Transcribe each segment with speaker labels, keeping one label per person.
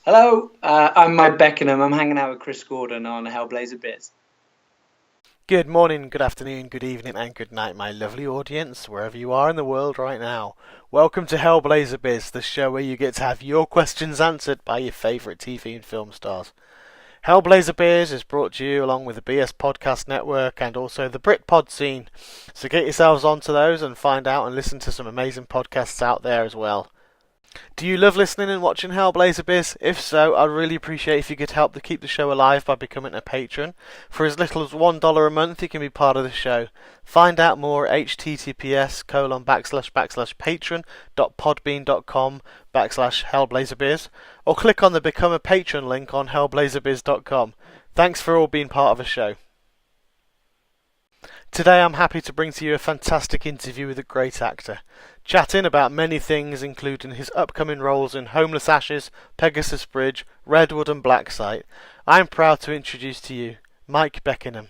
Speaker 1: Hello, I'm Mike Beckingham. I'm hanging out with Chris Gordon on Hellblazer Bits.
Speaker 2: Good morning, good afternoon, good evening, and good night, my lovely audience, wherever you are in the world right now. Welcome to Hellblazer Biz, the show where you get to have your questions answered by your favourite TV and film stars. Hellblazer Beers is brought to you along with the BS Podcast Network and also the Britpod scene. So get yourselves onto those and find out and listen to some amazing podcasts out there as well. Do you love listening and watching Hellblazer Biz? If so, I'd really appreciate if you could help to keep the show alive by becoming a patron. For as little as $1 a month, you can be part of the show. Find out more at https://patron.podbean.com/hellblazerbiz or click on the Become a Patron link on hellblazerbiz.com. Thanks for all being part of the show. Today I'm happy to bring to you a fantastic interview with a great actor, chatting about many things including his upcoming roles in Homeless Ashes, Pegasus Bridge, Redwood and Blacksite. I'm proud to introduce to you Mike Beckingham.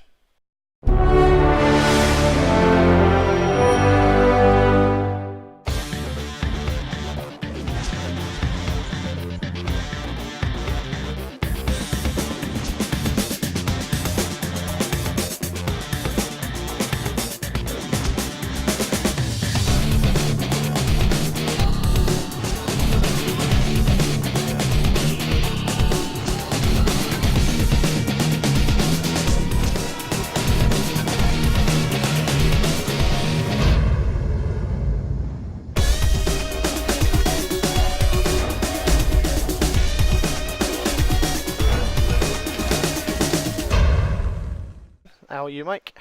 Speaker 2: How are you, Mike?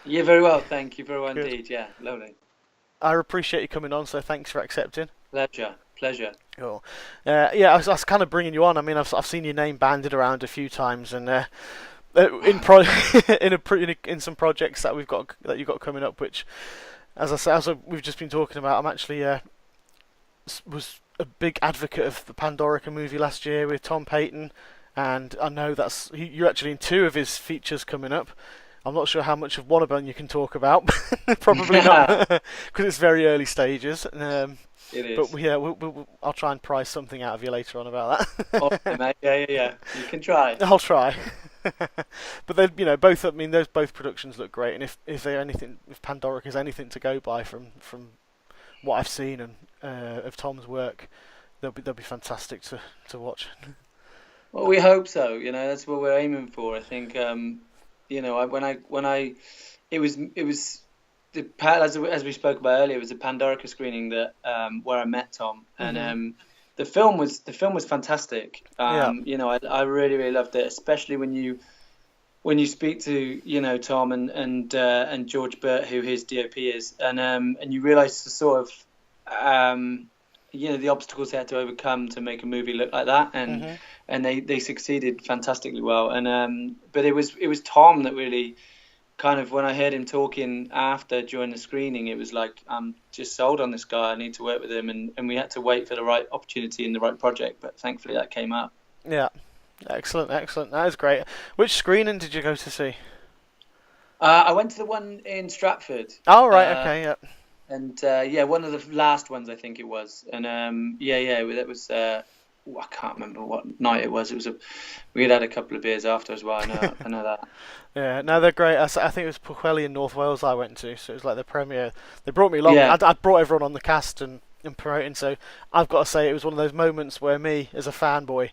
Speaker 1: Yeah, very well, thank you. Very well
Speaker 2: Good.
Speaker 1: indeed. Yeah, lovely.
Speaker 2: I appreciate you coming on, so thanks for accepting.
Speaker 1: Pleasure, pleasure.
Speaker 2: Cool. I was kind of bringing you on. I mean, I've seen your name banded around a few times, and in pro in some projects that you've got coming up, which, we've just been talking about, I'm actually was a big advocate of the Pandorica movie last year with Tom Payton, and I know you're actually in two of his features coming up. I'm not sure how much of one of them you can talk about, probably not, because it's very early stages.
Speaker 1: It
Speaker 2: But
Speaker 1: is.
Speaker 2: yeah, I'll try and prize something out of you later on about
Speaker 1: All
Speaker 2: that.
Speaker 1: right, mate. Yeah. You can try.
Speaker 2: I'll try. But then, both. I mean, those both productions look great, and if they're anything, if Pandoric is anything to go by from what I've seen and of Tom's work, they'll be fantastic to watch.
Speaker 1: Well, we hope so. That's what we're aiming for. I think. It was as we spoke about earlier, it was a Pandorica screening that where I met Tom, and
Speaker 2: Mhm.
Speaker 1: the film was fantastic.
Speaker 2: Yeah.
Speaker 1: I really loved it, especially when you speak to Tom and George Burt, who his DOP is, and you realise the sort of the obstacles they had to overcome to make a movie look like that, and
Speaker 2: Mhm.
Speaker 1: and they succeeded fantastically well. And but it was Tom that really kind of, when I heard him talking after during the screening, it was like, I'm just sold on this guy. I need to work with him, and we had to wait for the right opportunity and the right project, but thankfully that came up.
Speaker 2: Yeah. Excellent. Excellent. That is great. Which screening did you go to see?
Speaker 1: I went to the one in Stratford,
Speaker 2: Oh right.
Speaker 1: uh,
Speaker 2: Okay. Yeah.
Speaker 1: and yeah, one of the last ones I think it was, and yeah, that was. I can't remember what night it was. We had a couple of beers after as well. I know that.
Speaker 2: Yeah, no, they're great. I think it was Pwllheli in North Wales I went to, so it was like the premiere. They brought me along.
Speaker 1: Yeah,
Speaker 2: I'd brought everyone on the cast and promoting, so I've got to say it was one of those moments where me, as a fanboy,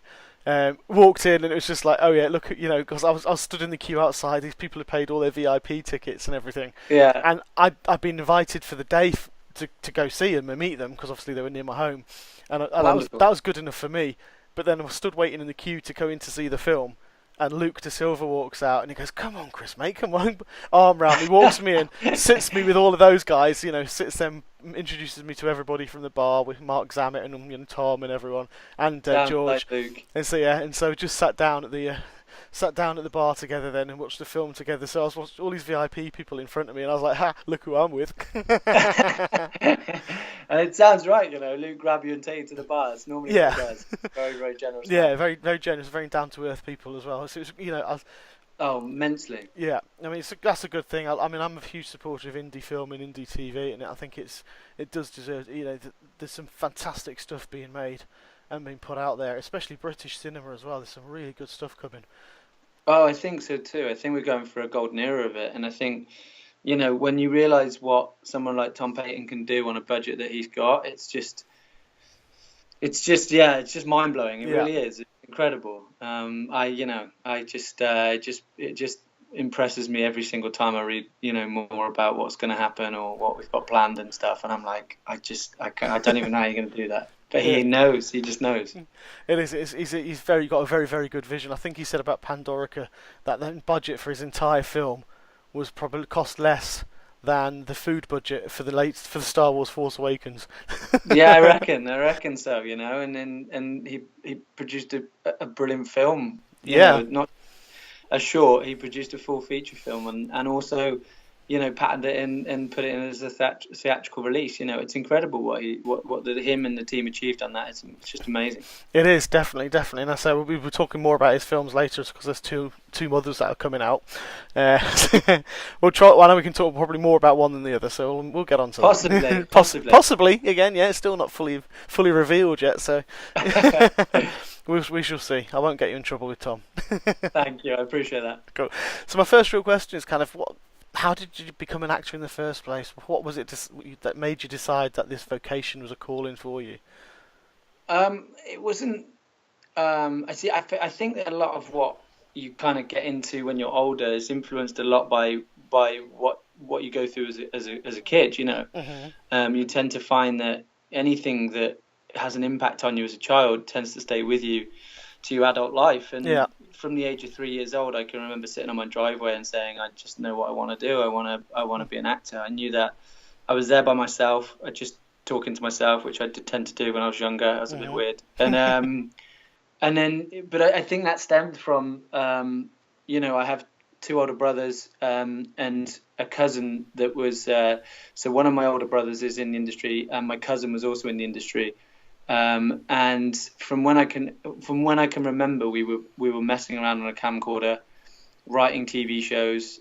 Speaker 2: walked in and it was just like, oh yeah, look at, because I was stood in the queue outside. These people had paid all their VIP tickets and everything,
Speaker 1: yeah,
Speaker 2: and I'd been invited for the day to go see them and meet them because obviously they were near my home, and
Speaker 1: wonderful.
Speaker 2: that was good enough for me. But then I was stood waiting in the queue to go in to see the film, and Luke De Silva walks out and he goes, "Come on, Chris, mate, come on!" Arm round me, walks me in, sits me with all of those guys. Sits them, introduces me to everybody from the bar with Mark Zammit and Tom and everyone and
Speaker 1: Sounds like
Speaker 2: George.
Speaker 1: Luke.
Speaker 2: And so yeah, and so just sat down at the bar together then and watched the film together. So I was watching all these VIP people in front of me, and I was like, "Ha! Look who I'm with."
Speaker 1: And it sounds right, Luke grab you and take you to the bar. That's normally what he
Speaker 2: Yeah,
Speaker 1: does. Very, very generous
Speaker 2: yeah,
Speaker 1: man.
Speaker 2: very very generous, very down to earth people as well. So it's
Speaker 1: Oh, immensely.
Speaker 2: yeah. I mean, that's a good thing. I mean, I'm a huge supporter of indie film and indie TV, and I think it does deserve. There's some fantastic stuff being made, and being put out there, especially British cinema as well. There's some really good stuff coming.
Speaker 1: Oh, I think so too. I think we're going for a golden era of it, and I think when you realize what someone like Tom Payton can do on a budget that he's got, yeah, it's just mind blowing. It
Speaker 2: Yeah.
Speaker 1: really is. It's incredible. It just impresses me every single time I read, more about what's going to happen or what we've got planned and stuff. And I'm like, I don't even know how you're going to do that. But
Speaker 2: Yeah.
Speaker 1: he knows. He just knows.
Speaker 2: It is. He's got a very, very good vision. I think he said about Pandorica that the budget for his entire film was probably cost less than the food budget for the Star Wars Force Awakens.
Speaker 1: Yeah, I reckon so. And he produced a brilliant film.
Speaker 2: Yeah.
Speaker 1: Not a short. He produced a full feature film and also, patented it and put it in as a theatrical release. It's incredible what him and the team achieved on that. It's just amazing.
Speaker 2: It is definitely, and I say we'll be talking more about his films later because there's two others that are coming out. Uh, we'll try. Well, I know we can talk probably more about one than the other, so we'll get on to
Speaker 1: Possibly,
Speaker 2: that.
Speaker 1: possibly.
Speaker 2: Possibly again. Yeah, it's still not fully revealed yet, so we shall see. I won't get you in trouble with Tom.
Speaker 1: Thank you. I appreciate that.
Speaker 2: Cool. So my first real question is kind of how did you become an actor in the first place? What was it that made you decide that this vocation was a calling for you?
Speaker 1: It wasn't. I see. I think that a lot of what you kind of get into when you're older is influenced a lot by what you go through as a kid. You tend to find that anything that has an impact on you as a child tends to stay with you to your adult life. And
Speaker 2: Yeah.
Speaker 1: from the age of 3 years old, I can remember sitting on my driveway and saying, I just know what I want to do. I want to be an actor. I knew that I was there by myself, just talking to myself, which I did tend to do when I was younger. I was a bit weird. But I think that stemmed from, I have two older brothers and a cousin that was, so one of my older brothers is in the industry and my cousin was also in the industry. And from when I can remember, we were messing around on a camcorder, writing TV shows,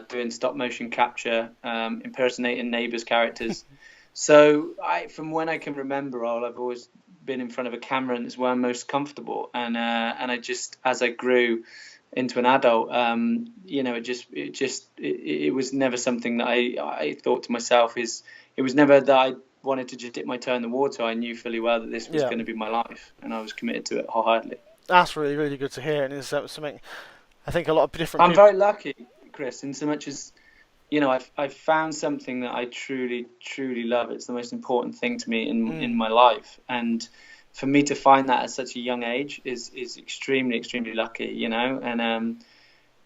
Speaker 1: doing stop motion capture, impersonating neighbours' characters. So from when I can remember, I've always been in front of a camera, and it's where I'm most comfortable. And I just, as I grew into an adult, it was never something that I thought to myself it was never that I wanted to just dip my toe in the water. I knew fully well that this was going to be my life, and I was committed to it wholeheartedly.
Speaker 2: That's really, really good to hear, and it's something I think a lot of different.
Speaker 1: I'm very lucky, Chris, in so much as I've found something that I truly, truly love. It's the most important thing to me in my life, and for me to find that at such a young age is extremely, extremely lucky. And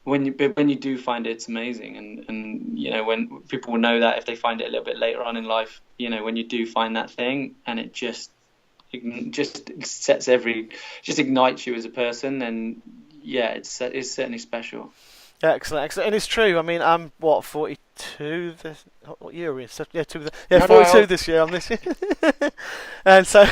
Speaker 1: when you do find it, it's amazing. And when people will know that if they find it a little bit later on in life, when you do find that thing, and it just ignites you as a person, and yeah, it's certainly special.
Speaker 2: Excellent. And it's true. I mean, I'm 42. What year are we in? Yeah, 42
Speaker 1: No.
Speaker 2: this year. I'm this year, and so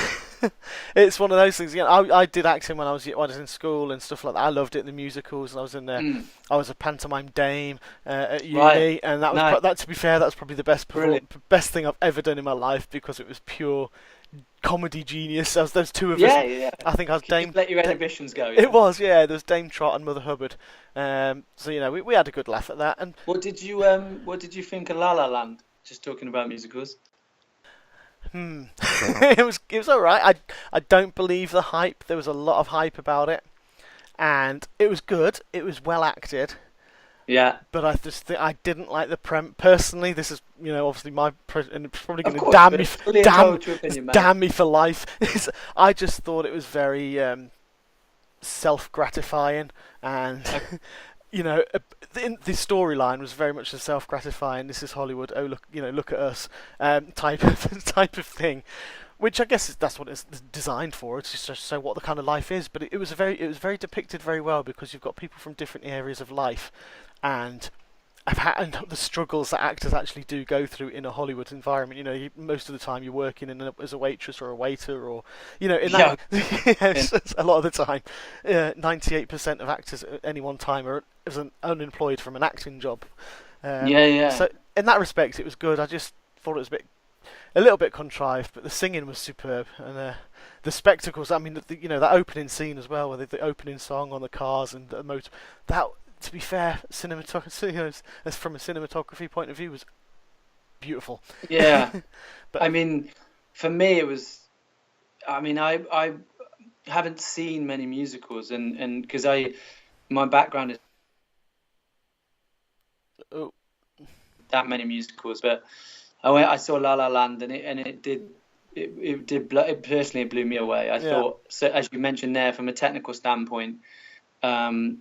Speaker 2: it's one of those things. I did acting when I was in school and stuff like that. I loved it, the musicals, and I was in there. I was a pantomime dame at uni,
Speaker 1: Right.
Speaker 2: and that was
Speaker 1: No.
Speaker 2: that. To be fair, that's probably the
Speaker 1: Brilliant.
Speaker 2: best thing I've ever done in my life because it was pure comedy genius. Those two of us.
Speaker 1: Yeah.
Speaker 2: I think I was
Speaker 1: You
Speaker 2: Dame.
Speaker 1: just let your inhibitions go. Yeah?
Speaker 2: It was, yeah. There was Dame Trot and Mother Hubbard. So we had a good laugh at that. And
Speaker 1: What did you think of La La Land? Just talking about musicals.
Speaker 2: it was all right. I don't believe the hype. There was a lot of hype about it, and it was good. It was well acted.
Speaker 1: Yeah.
Speaker 2: But I just think I didn't like the personally. This is obviously and it's probably
Speaker 1: Of
Speaker 2: going to
Speaker 1: course,
Speaker 2: damn
Speaker 1: but
Speaker 2: me
Speaker 1: it's fully entitled to opinion, mate.
Speaker 2: damn me for life. I just thought it was very self-gratifying, and the storyline was very much a self-gratifying. This is Hollywood. Oh look at us, type of thing. Which I guess that's what it's designed for. It's just to show what the kind of life is. But it was very depicted very well because you've got people from different areas of life, and and the struggles that actors actually do go through in a Hollywood environment. Most of the time you're working as a waitress or a waiter, or in that. It's a lot of the time, 98% of actors at any one time are unemployed from an acting job.
Speaker 1: Yeah.
Speaker 2: So in that respect, it was good. I just thought it was a bit a little bit contrived, but the singing was superb, and the spectacles. I mean, that opening scene as well, with the opening song on the cars and the motor. That, to be fair, cinematography, as from a cinematography point of view, was beautiful.
Speaker 1: Yeah.
Speaker 2: But
Speaker 1: I mean, for me, it was. I mean, I haven't seen many musicals, and because my background is
Speaker 2: oh,
Speaker 1: that many musicals, but I saw La La Land, and it did. It personally blew me away. I
Speaker 2: yeah,
Speaker 1: thought, so as you mentioned there, from a technical standpoint, um,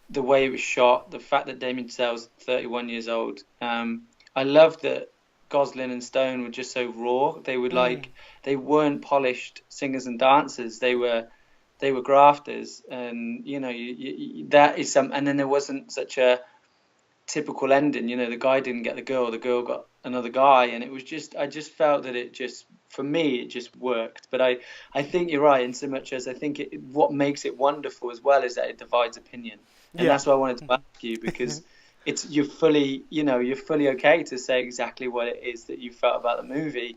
Speaker 1: the way it was shot, the fact that Damien Chazelle's 31 years old. I love that Gosling and Stone were just so raw.
Speaker 2: mm,
Speaker 1: They weren't polished singers and dancers. They were grafters, and that is some. And then there wasn't such a typical ending. The guy didn't get the girl got another guy, and it was just. I just felt that it just, for me, it just worked. But I think you're right in so much as I think what makes it wonderful as well is that it divides opinion, and
Speaker 2: yeah,
Speaker 1: that's why I wanted to ask you because you're fully okay to say exactly what it is that you felt about the movie.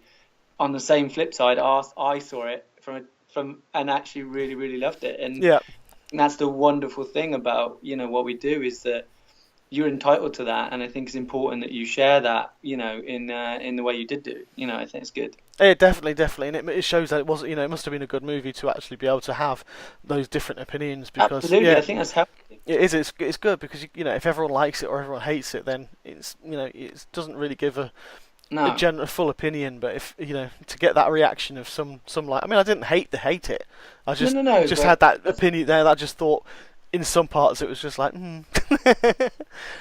Speaker 1: On the same flip side, I saw it from and actually really really loved it, and
Speaker 2: yeah.
Speaker 1: that's the wonderful thing about what we do is that you're entitled to that, and I think it's important that you share that, in the way you did do. I think it's good.
Speaker 2: Yeah, definitely, definitely, and it shows that it wasn't. It must have been a good movie to actually be able to have those different opinions. Because
Speaker 1: Absolutely,
Speaker 2: yeah,
Speaker 1: I think that's healthy.
Speaker 2: it is. It's good because if everyone likes it or everyone hates it, then it doesn't really give a
Speaker 1: No,
Speaker 2: general full opinion. But if to get that reaction of some like, I mean, I didn't hate it. I
Speaker 1: no,
Speaker 2: just
Speaker 1: no, no.
Speaker 2: just had
Speaker 1: But
Speaker 2: that
Speaker 1: that's
Speaker 2: opinion there that I just thought in some parts it was just like,
Speaker 1: fair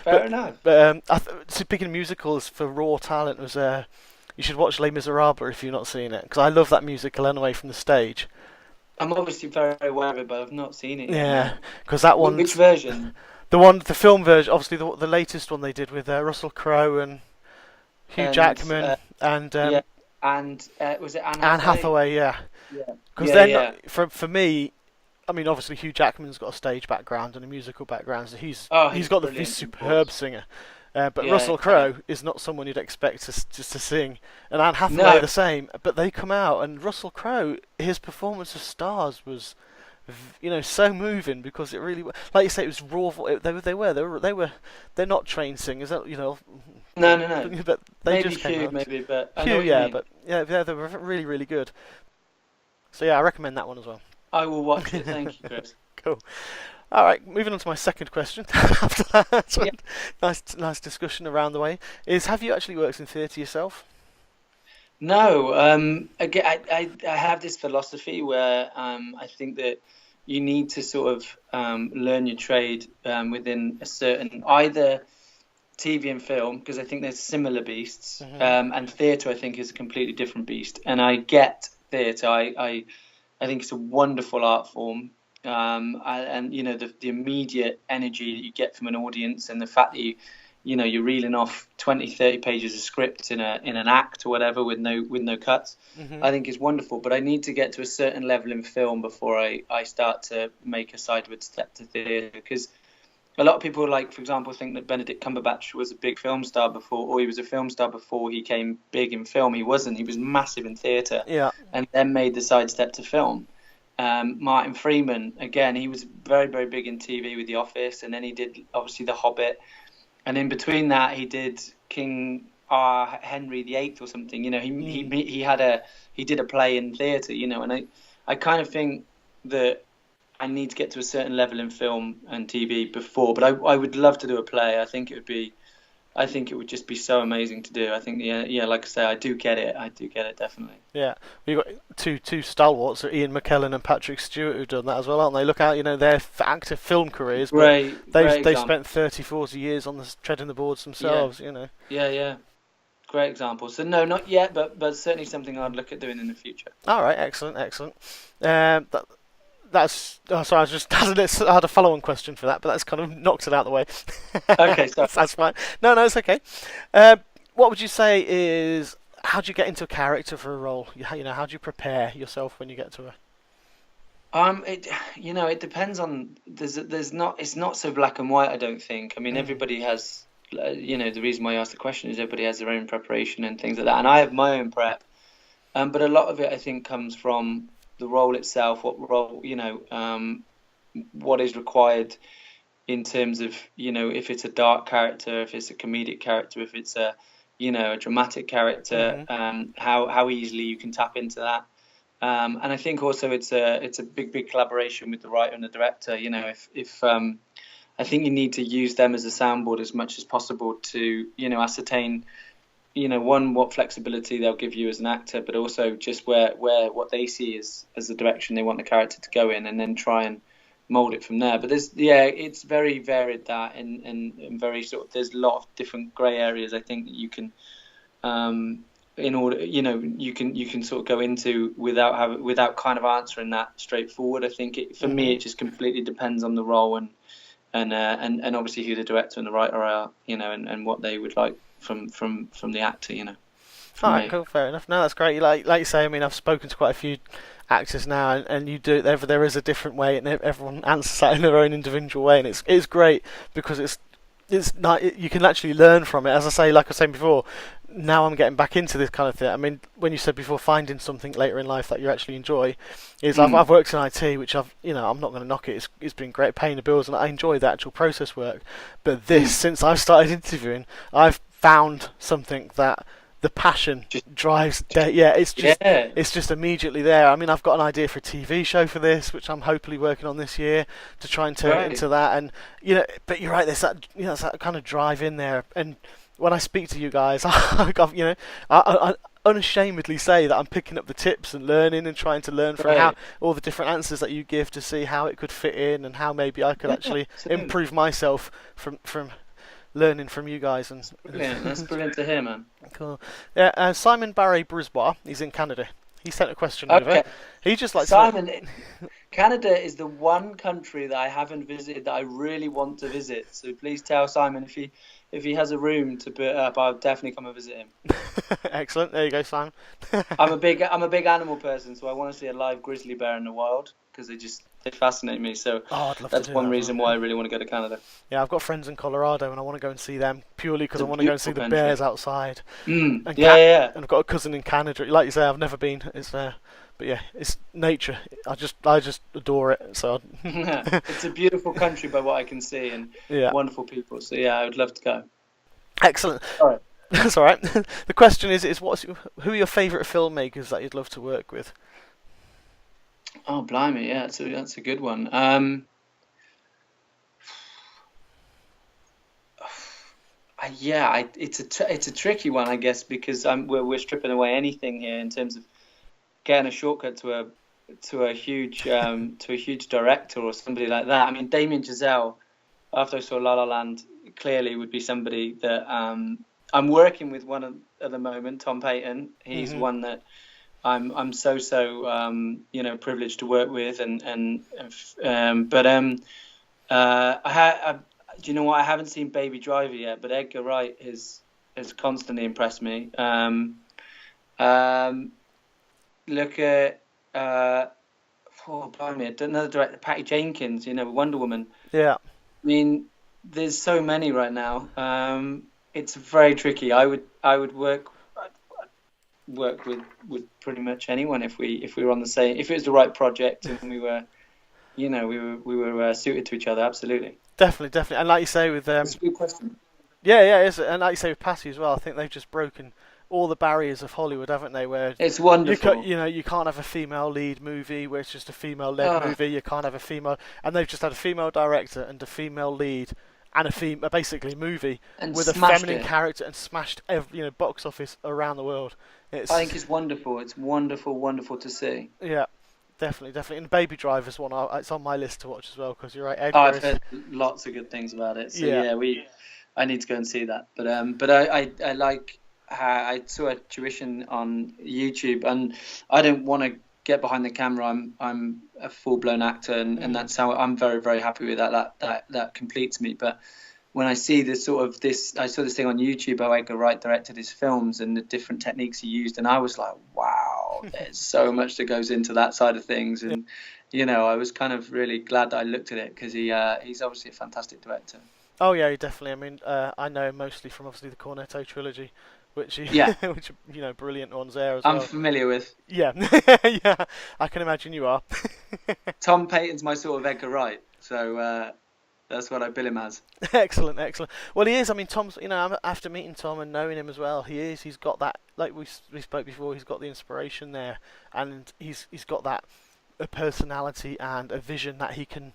Speaker 2: but
Speaker 1: enough.
Speaker 2: speaking of musicals for raw talent was you should watch Les Miserables if you've not seen it because I love that musical anyway from the stage.
Speaker 1: I'm obviously very aware of it, but I've not seen it yet.
Speaker 2: Yeah,
Speaker 1: No.
Speaker 2: because that
Speaker 1: Which
Speaker 2: one's
Speaker 1: version?
Speaker 2: the film version, obviously the latest one they did with Russell Crowe and Hugh
Speaker 1: And
Speaker 2: Jackman and
Speaker 1: yeah, and was it Anne
Speaker 2: Anne
Speaker 1: Hathaway?
Speaker 2: Hathaway. Yeah,
Speaker 1: Yeah,
Speaker 2: because
Speaker 1: yeah,
Speaker 2: they're not
Speaker 1: yeah.
Speaker 2: for me. I mean, obviously Hugh Jackman's got a stage background and a musical background, so
Speaker 1: Oh,
Speaker 2: he's
Speaker 1: he's
Speaker 2: got he's
Speaker 1: brilliant, of
Speaker 2: superb
Speaker 1: course.
Speaker 2: singer. But
Speaker 1: Yeah,
Speaker 2: Russell
Speaker 1: yeah.
Speaker 2: Crowe is not someone you'd expect just to sing, and Anne Hathaway
Speaker 1: No,
Speaker 2: the same. But they come out, and Russell Crowe, his performance of Stars was, so moving because it really, like you say, it was raw. They're not trained singers,
Speaker 1: no, no, no.
Speaker 2: but they
Speaker 1: Maybe
Speaker 2: just came
Speaker 1: Hugh,
Speaker 2: out.
Speaker 1: maybe, but I know
Speaker 2: Hugh,
Speaker 1: what you
Speaker 2: yeah,
Speaker 1: mean.
Speaker 2: but yeah, they were really, really good. So yeah, I recommend that one as well.
Speaker 1: I will watch it. Thank you, Chris.
Speaker 2: Cool. All right, moving on to my second question. After that,
Speaker 1: Yeah.
Speaker 2: nice discussion around the way is: have you actually worked in theatre yourself?
Speaker 1: No, again, I have this philosophy where I think that you need to sort of learn your trade within a certain either TV and film because I think they're similar beasts,
Speaker 2: Hmm.
Speaker 1: and theatre I think is a completely different beast. And I get theatre. I think it's a wonderful art form. And the immediate energy that you get from an audience and the fact that you're reeling off 20, 30 pages of script in an act or whatever with no cuts,
Speaker 2: Hmm.
Speaker 1: I think is wonderful. But I need to get to a certain level in film before I start to make a sideward step to theatre because a lot of people, like for example, think that Benedict Cumberbatch was a big film star before, or he was a film star before he came big in film. He wasn't. He was massive in theatre,
Speaker 2: Yeah.
Speaker 1: and then made the sidestep to film. Martin Freeman, again, he was very, very big in TV with The Office, and then he did obviously The Hobbit, and in between that, he did King Henry VIII or something.
Speaker 2: Mm.
Speaker 1: He did a play in theatre. And I kind of think that I need to get to a certain level in film and TV before, but I would love to do a play. I think it would just be so amazing to do. I think, yeah, yeah, like I say, I do get it. I do get it definitely.
Speaker 2: Yeah, we've got two stalwarts, Ian McKellen and Patrick Stewart, who've done that as well, aren't they? Look out, their active film careers, but
Speaker 1: Great
Speaker 2: they've
Speaker 1: example.
Speaker 2: spent 30, 40 years on the treading the boards
Speaker 1: Yeah,
Speaker 2: themselves.
Speaker 1: yeah, yeah. Great example. So no, not yet, but certainly something I'd look at doing in the future.
Speaker 2: All right, excellent, excellent. That, sorry, I just I had a follow-on question for that, but that's kind of knocked it out of the way.
Speaker 1: Okay, so
Speaker 2: That's fine. No, it's okay. Uh, what would you say is how do you get into a character for a role? How do you prepare yourself when you get to a?
Speaker 1: it it depends on there's not it's not so black and white. I don't think. I mean,
Speaker 2: Mm.
Speaker 1: everybody has the reason why I asked the question is everybody has their own preparation and things like that, and I have my own prep. But a lot of it, I think, comes from the role itself, what role, what is required in terms of, if it's a dark character, if it's a comedic character, if it's a dramatic character,
Speaker 2: Hmm.
Speaker 1: how easily you can tap into that. And I think also it's a big collaboration with the writer and the director. If I think you need to use them as a soundboard as much as possible to, ascertain, one, what flexibility they'll give you as an actor, but also just where what they see as the direction they want the character to go in, and then try and mold it from there. But it's very varied, that, and very sort of, there's a lot of different grey areas, I think, that you can, in order, you can sort of go into without kind of answering that straightforward. I think for me,
Speaker 2: Hmm.
Speaker 1: it just completely depends on the role, and obviously who the director and the writer are, and what they would like from the actor,
Speaker 2: All
Speaker 1: from
Speaker 2: right,
Speaker 1: me.
Speaker 2: cool, fair enough. No, that's great. Like you say, I mean, I've spoken to quite a few actors now, and you do there is a different way, and everyone answers that in their own individual way, and it's great because it's not, you can actually learn from it. As I say, like I was saying before, now I'm getting back into this kind of thing. I mean, when you said before, finding something later in life that you actually enjoy, is
Speaker 1: Mm.
Speaker 2: I've worked in IT, which I'm not going to knock it. It's been great paying the bills, and I enjoy the actual process work. But this,
Speaker 1: Mm.
Speaker 2: since I've started interviewing, I've found something that the passion
Speaker 1: Just,
Speaker 2: drives.
Speaker 1: just
Speaker 2: Yeah,
Speaker 1: yeah,
Speaker 2: it's just immediately there. I mean, I've got an idea for a TV show for this, which I'm hopefully working on this year to try and turn it
Speaker 1: great,
Speaker 2: into that. And but you're right. There's that there's that kind of drive in there. And when I speak to you guys, I unashamedly say that I'm picking up the tips and learning and trying to learn from how
Speaker 1: great.
Speaker 2: all the different answers that you give to see how it could fit in and how maybe I could
Speaker 1: Yeah,
Speaker 2: actually
Speaker 1: absolutely.
Speaker 2: improve myself from learning from you guys. And
Speaker 1: That's brilliant. That's brilliant to hear, man.
Speaker 2: cool. Yeah, Simon Barry Brisbois, he's in Canada. He sent a question over.
Speaker 1: Okay,
Speaker 2: He just like to know.
Speaker 1: Simon, Canada is the one country that I haven't visited that I really want to visit. So please tell Simon, if he has a room to put up, I'll definitely come and visit him.
Speaker 2: Excellent. There you go, Simon.
Speaker 1: I'm a big animal person, so I want to see a live grizzly bear in the wild because they fascinate me. So
Speaker 2: Oh, I'd love to
Speaker 1: that's
Speaker 2: do
Speaker 1: one
Speaker 2: that as well.
Speaker 1: reason why I really want to go to Canada.
Speaker 2: Yeah, I've got friends in Colorado, and I want to go and see them purely because
Speaker 1: It's
Speaker 2: I
Speaker 1: a
Speaker 2: want to go and see
Speaker 1: beautiful
Speaker 2: the bears
Speaker 1: country.
Speaker 2: Mm. And
Speaker 1: Yeah, yeah,
Speaker 2: and I've got a cousin in Canada. Like you say, I've never been. It's but yeah, it's nature. I just adore it. So
Speaker 1: yeah. It's a beautiful country by what I can see, and
Speaker 2: yeah,
Speaker 1: wonderful people. So yeah, I would love to go.
Speaker 2: excellent.
Speaker 1: All right.
Speaker 2: That's all right. The question is who are your favourite filmmakers that you'd love to work with?
Speaker 1: Oh, blimey, yeah, that's a good one. Yeah, it's a tricky one, I guess, because we're stripping away anything here in terms of getting a shortcut to a huge director or somebody like that. I mean, Damien Chazelle, after I saw La La Land, clearly would be somebody that I'm working with at the moment. Tom Payton, he's
Speaker 2: Hmm.
Speaker 1: one that I'm so privileged to work with, but do you know what? I haven't seen Baby Driver yet, but Edgar Wright has constantly impressed me. Um, Look at blimey, another director, Patty Jenkins. Wonder Woman.
Speaker 2: Yeah.
Speaker 1: I mean, there's so many right now. It's very tricky. I would work with pretty much anyone if we were on the same, if it was the right project and we were suited to each other. Absolutely.
Speaker 2: Definitely, definitely. And like you say with
Speaker 1: It's a good question.
Speaker 2: yeah, yeah, it is. And like you say with Patty as well, I think they've just broken all the barriers of Hollywood, haven't they? Where
Speaker 1: It's wonderful.
Speaker 2: you can't have a female lead movie where it's just a female led
Speaker 1: Ah,
Speaker 2: movie. You can't have a female, and they've just had a female director and a female lead and basically movie
Speaker 1: and
Speaker 2: with a
Speaker 1: smashed
Speaker 2: feminine
Speaker 1: it.
Speaker 2: character and smashed every box office around the world.
Speaker 1: I think
Speaker 2: It's
Speaker 1: it's wonderful. It's wonderful, wonderful to see.
Speaker 2: yeah, definitely, definitely. And Baby Driver's one. It's on my list to watch as well because you're right,
Speaker 1: Oh,
Speaker 2: Edgar
Speaker 1: I've
Speaker 2: is
Speaker 1: heard lots of good things about it. So
Speaker 2: yeah.
Speaker 1: yeah, I need to go and see that. But I like how I saw a tuition on YouTube, and I don't want to get behind the camera. I'm a full blown actor, and
Speaker 2: Mm.
Speaker 1: that's how I'm very very happy with that. That completes me. But when I see I saw this thing on YouTube how Edgar Wright directed his films and the different techniques he used, and I was like, wow, there's so much that goes into that side of things,
Speaker 2: Yeah.
Speaker 1: and I was kind of really glad that I looked at it because he's obviously a fantastic director.
Speaker 2: Oh yeah, definitely. I mean, I know him mostly from obviously the Cornetto trilogy, which
Speaker 1: Yeah,
Speaker 2: which brilliant ones there as
Speaker 1: I'm
Speaker 2: well.
Speaker 1: familiar with.
Speaker 2: Yeah, yeah, I can imagine you are.
Speaker 1: Tom Payton's my sort of Edgar Wright, so that's what I bill him as.
Speaker 2: Excellent, excellent. Well, he is. I mean, Tom's. After meeting Tom and knowing him as well, he is. He's got that. Like we spoke before, he's got the inspiration there, and he's got that a personality and a vision that he can.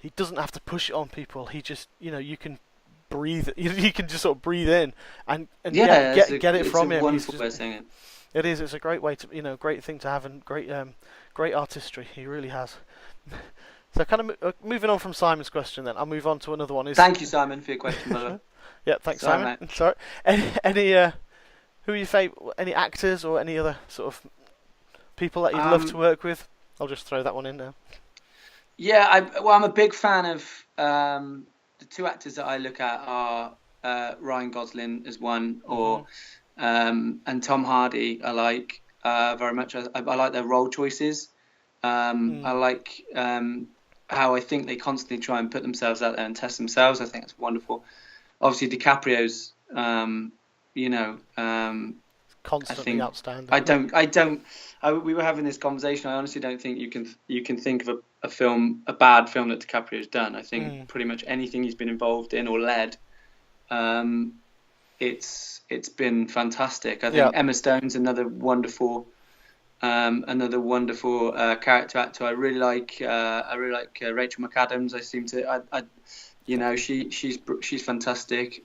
Speaker 2: He doesn't have to push it on people. He just, you can breathe. You can just sort of breathe in and
Speaker 1: Yeah,
Speaker 2: get it
Speaker 1: it's a
Speaker 2: from him. He's
Speaker 1: wonderful
Speaker 2: just.
Speaker 1: way of saying it.
Speaker 2: It is. It's a great way to, great thing to have, and great artistry. He really has. So, kind of moving on from Simon's question, then I'll move on to another one.
Speaker 1: Thank you, Simon, for your question, brother.
Speaker 2: Yeah, thanks,
Speaker 1: Sorry,
Speaker 2: Simon.
Speaker 1: mate.
Speaker 2: Sorry. Any who are your favourite? Any actors or any other sort of people that you'd love to work with? I'll just throw that one in now.
Speaker 1: Yeah, I'm a big fan of the two actors that I look at are Ryan Gosling as one, or and Tom Hardy. I like very much. I like their role choices. I like how I think they constantly try and put themselves out there and test themselves. I think it's wonderful. Obviously, DiCaprio's,
Speaker 2: Constantly outstanding.
Speaker 1: We were having this conversation. I honestly don't think you can think of a bad film that DiCaprio's done. I think pretty much anything he's been involved in or led, it's been fantastic. I think Emma Stone's another wonderful character actor. I really like Rachel McAdams. She's fantastic.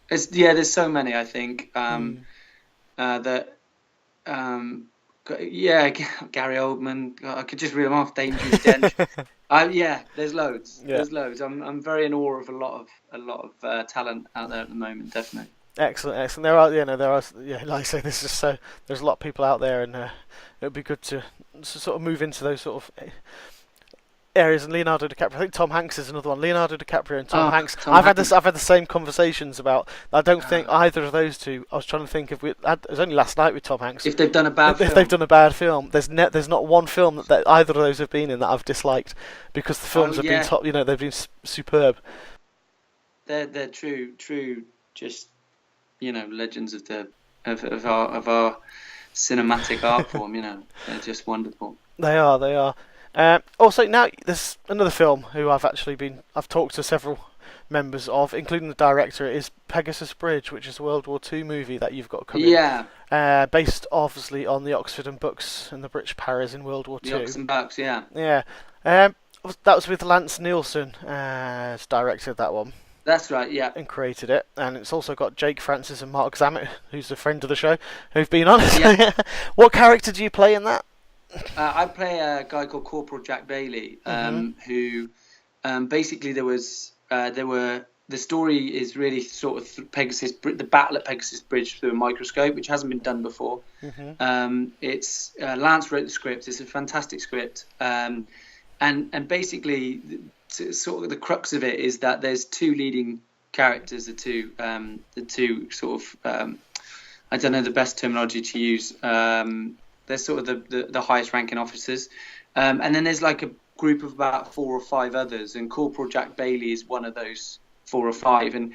Speaker 1: There's so many. I think Gary Oldman. God, I could just read them off. Dangerous Den. There's loads.
Speaker 2: Yeah.
Speaker 1: There's loads. I'm very in awe of a lot of talent out there at the moment. Definitely.
Speaker 2: Excellent. There are, like I say, there's a lot of people out there, and it would be good to sort of move into those sort of areas. And Leonardo DiCaprio, I think Tom Hanks is another one. Leonardo DiCaprio and Tom Hanks. I've had the same conversations about. I don't think either of those two. I was trying to think if it was only last night with Tom Hanks.
Speaker 1: If they've done a bad film.
Speaker 2: If they've done a bad film, there's not one film that either of those have been in that I've disliked, because the films have been top. They've been superb.
Speaker 1: They're true. Just legends of our cinematic art form. They're just wonderful.
Speaker 2: They are. Also, now there's another film who I've talked to several members of, including the director. It is Pegasus Bridge, which is a World War II movie that you've got coming.
Speaker 1: Yeah.
Speaker 2: Based obviously on the Oxford and Bucks and the British Paras in World War II.
Speaker 1: The Oxford and Bucks, yeah.
Speaker 2: Yeah. That was with Lance Nielsen as director of that one.
Speaker 1: That's right, yeah.
Speaker 2: And created it. And it's also got Jake Francis and Mark Zammit, who's a friend of the show, who've been on it. Yeah. What character do you play in that?
Speaker 1: I play a guy called Corporal Jack Bailey, who basically the story is really sort of the battle at Pegasus Bridge through a microscope, which hasn't been done before. It's Lance wrote the script. It's a fantastic script, and basically sort of the crux of it is that there's two leading characters, the two sort of I don't know the best terminology to use. They're sort of the highest ranking officers, and then there's like a group of about 4 or 5 others, and Corporal Jack Bailey is one of those 4 or 5, and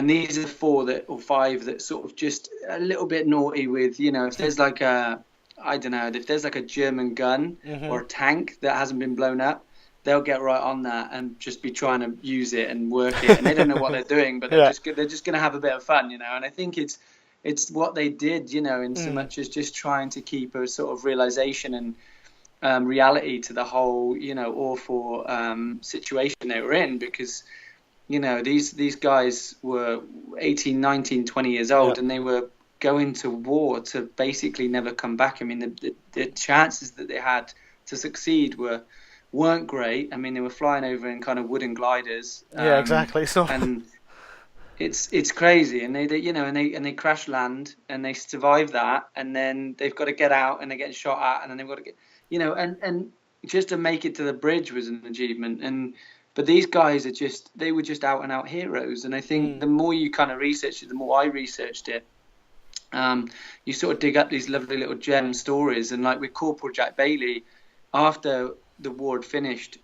Speaker 1: these are the 4 or 5 that sort of just a little bit naughty with, if there's like if there's like a German gun or a tank that hasn't been blown up, they'll get right on that and just be trying to use it and work it, and they don't know what they're doing, but they're just going to have a bit of fun, and I think it's what they did, in so much as just trying to keep a sort of realization and reality to the whole, awful situation they were in, because, these guys were 18, 19, 20 years old, and they were going to war to basically never come back. I mean, the chances that they had to succeed weren't great. I mean, they were flying over in kind of wooden gliders.
Speaker 2: Yeah, exactly.
Speaker 1: And it's crazy, and they crash land and they survive that, and then they've got to get out and they're getting shot at, and then they've got to get and just to make it to the bridge was an achievement. But these guys they were just out and out heroes, and I think the more you kind of research it, the more I researched it, you sort of dig up these lovely little gem stories. And like with Corporal Jack Bailey, after the war had finished,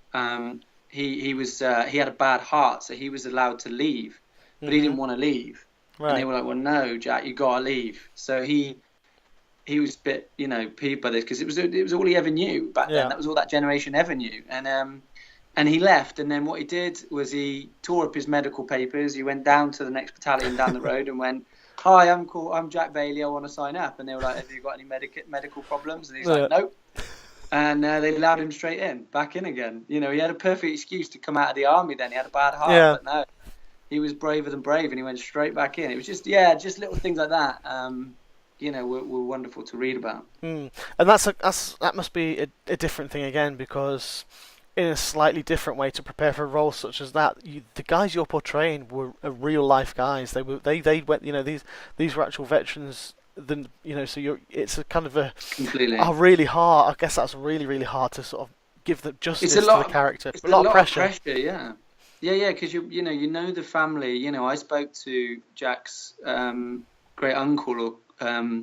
Speaker 1: he had a bad heart, so he was allowed to leave. But he didn't want to leave. And they
Speaker 2: Right.
Speaker 1: were like, well, no, Jack, you got to leave. So he was a bit, peeved by this because it was all he ever knew back then.
Speaker 2: Yeah.
Speaker 1: That was all that generation ever knew. And he left. And then what he did was he tore up his medical papers. He went down to the next battalion down the road and went, "Hi, I'm Jack Bailey. I want to sign up." And they were like, "Have you got any medical problems?" And he's like,
Speaker 2: Yeah.
Speaker 1: "Nope." And they allowed him straight in, back in again. He had a perfect excuse to come out of the army. Then he had a bad heart,
Speaker 2: Yeah.
Speaker 1: but no, he was braver than brave, and he went straight back in. It was just, yeah, just little things like that. Were wonderful to read about.
Speaker 2: And that must be a different thing again, because in a slightly different way to prepare for a role such as that, the guys you're portraying were real life guys. They went, these were actual veterans. So it's a kind of
Speaker 1: Completely.
Speaker 2: really hard. I guess that's really, really hard to sort of give the justice
Speaker 1: It's a
Speaker 2: to
Speaker 1: lot.
Speaker 2: the character.
Speaker 1: It's
Speaker 2: A lot of pressure.
Speaker 1: Yeah. Yeah, because you know the family. I spoke to Jack's great uncle, a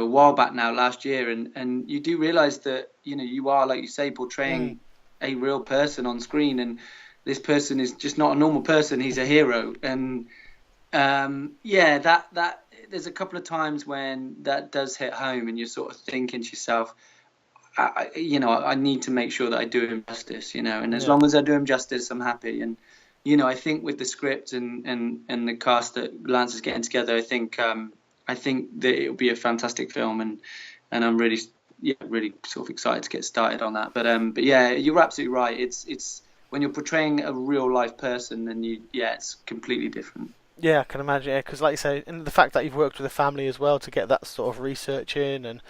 Speaker 1: while back now, last year, and you do realise that you are, like you say, portraying a real person on screen, and this person is just not a normal person. He's a hero, and that there's a couple of times when that does hit home, and you're sort of thinking to yourself, I need to make sure that I do him justice, and as long as I do him justice, I'm happy. And I think with the script and the cast that Lance is getting together, I think that it'll be a fantastic film, and I'm really sort of excited to get started on that. But yeah, you're absolutely right. It's when you're portraying a real life person, then it's completely different.
Speaker 2: Yeah, I can imagine. Yeah, because like you say, and the fact that you've worked with a family as well to get that sort of research in and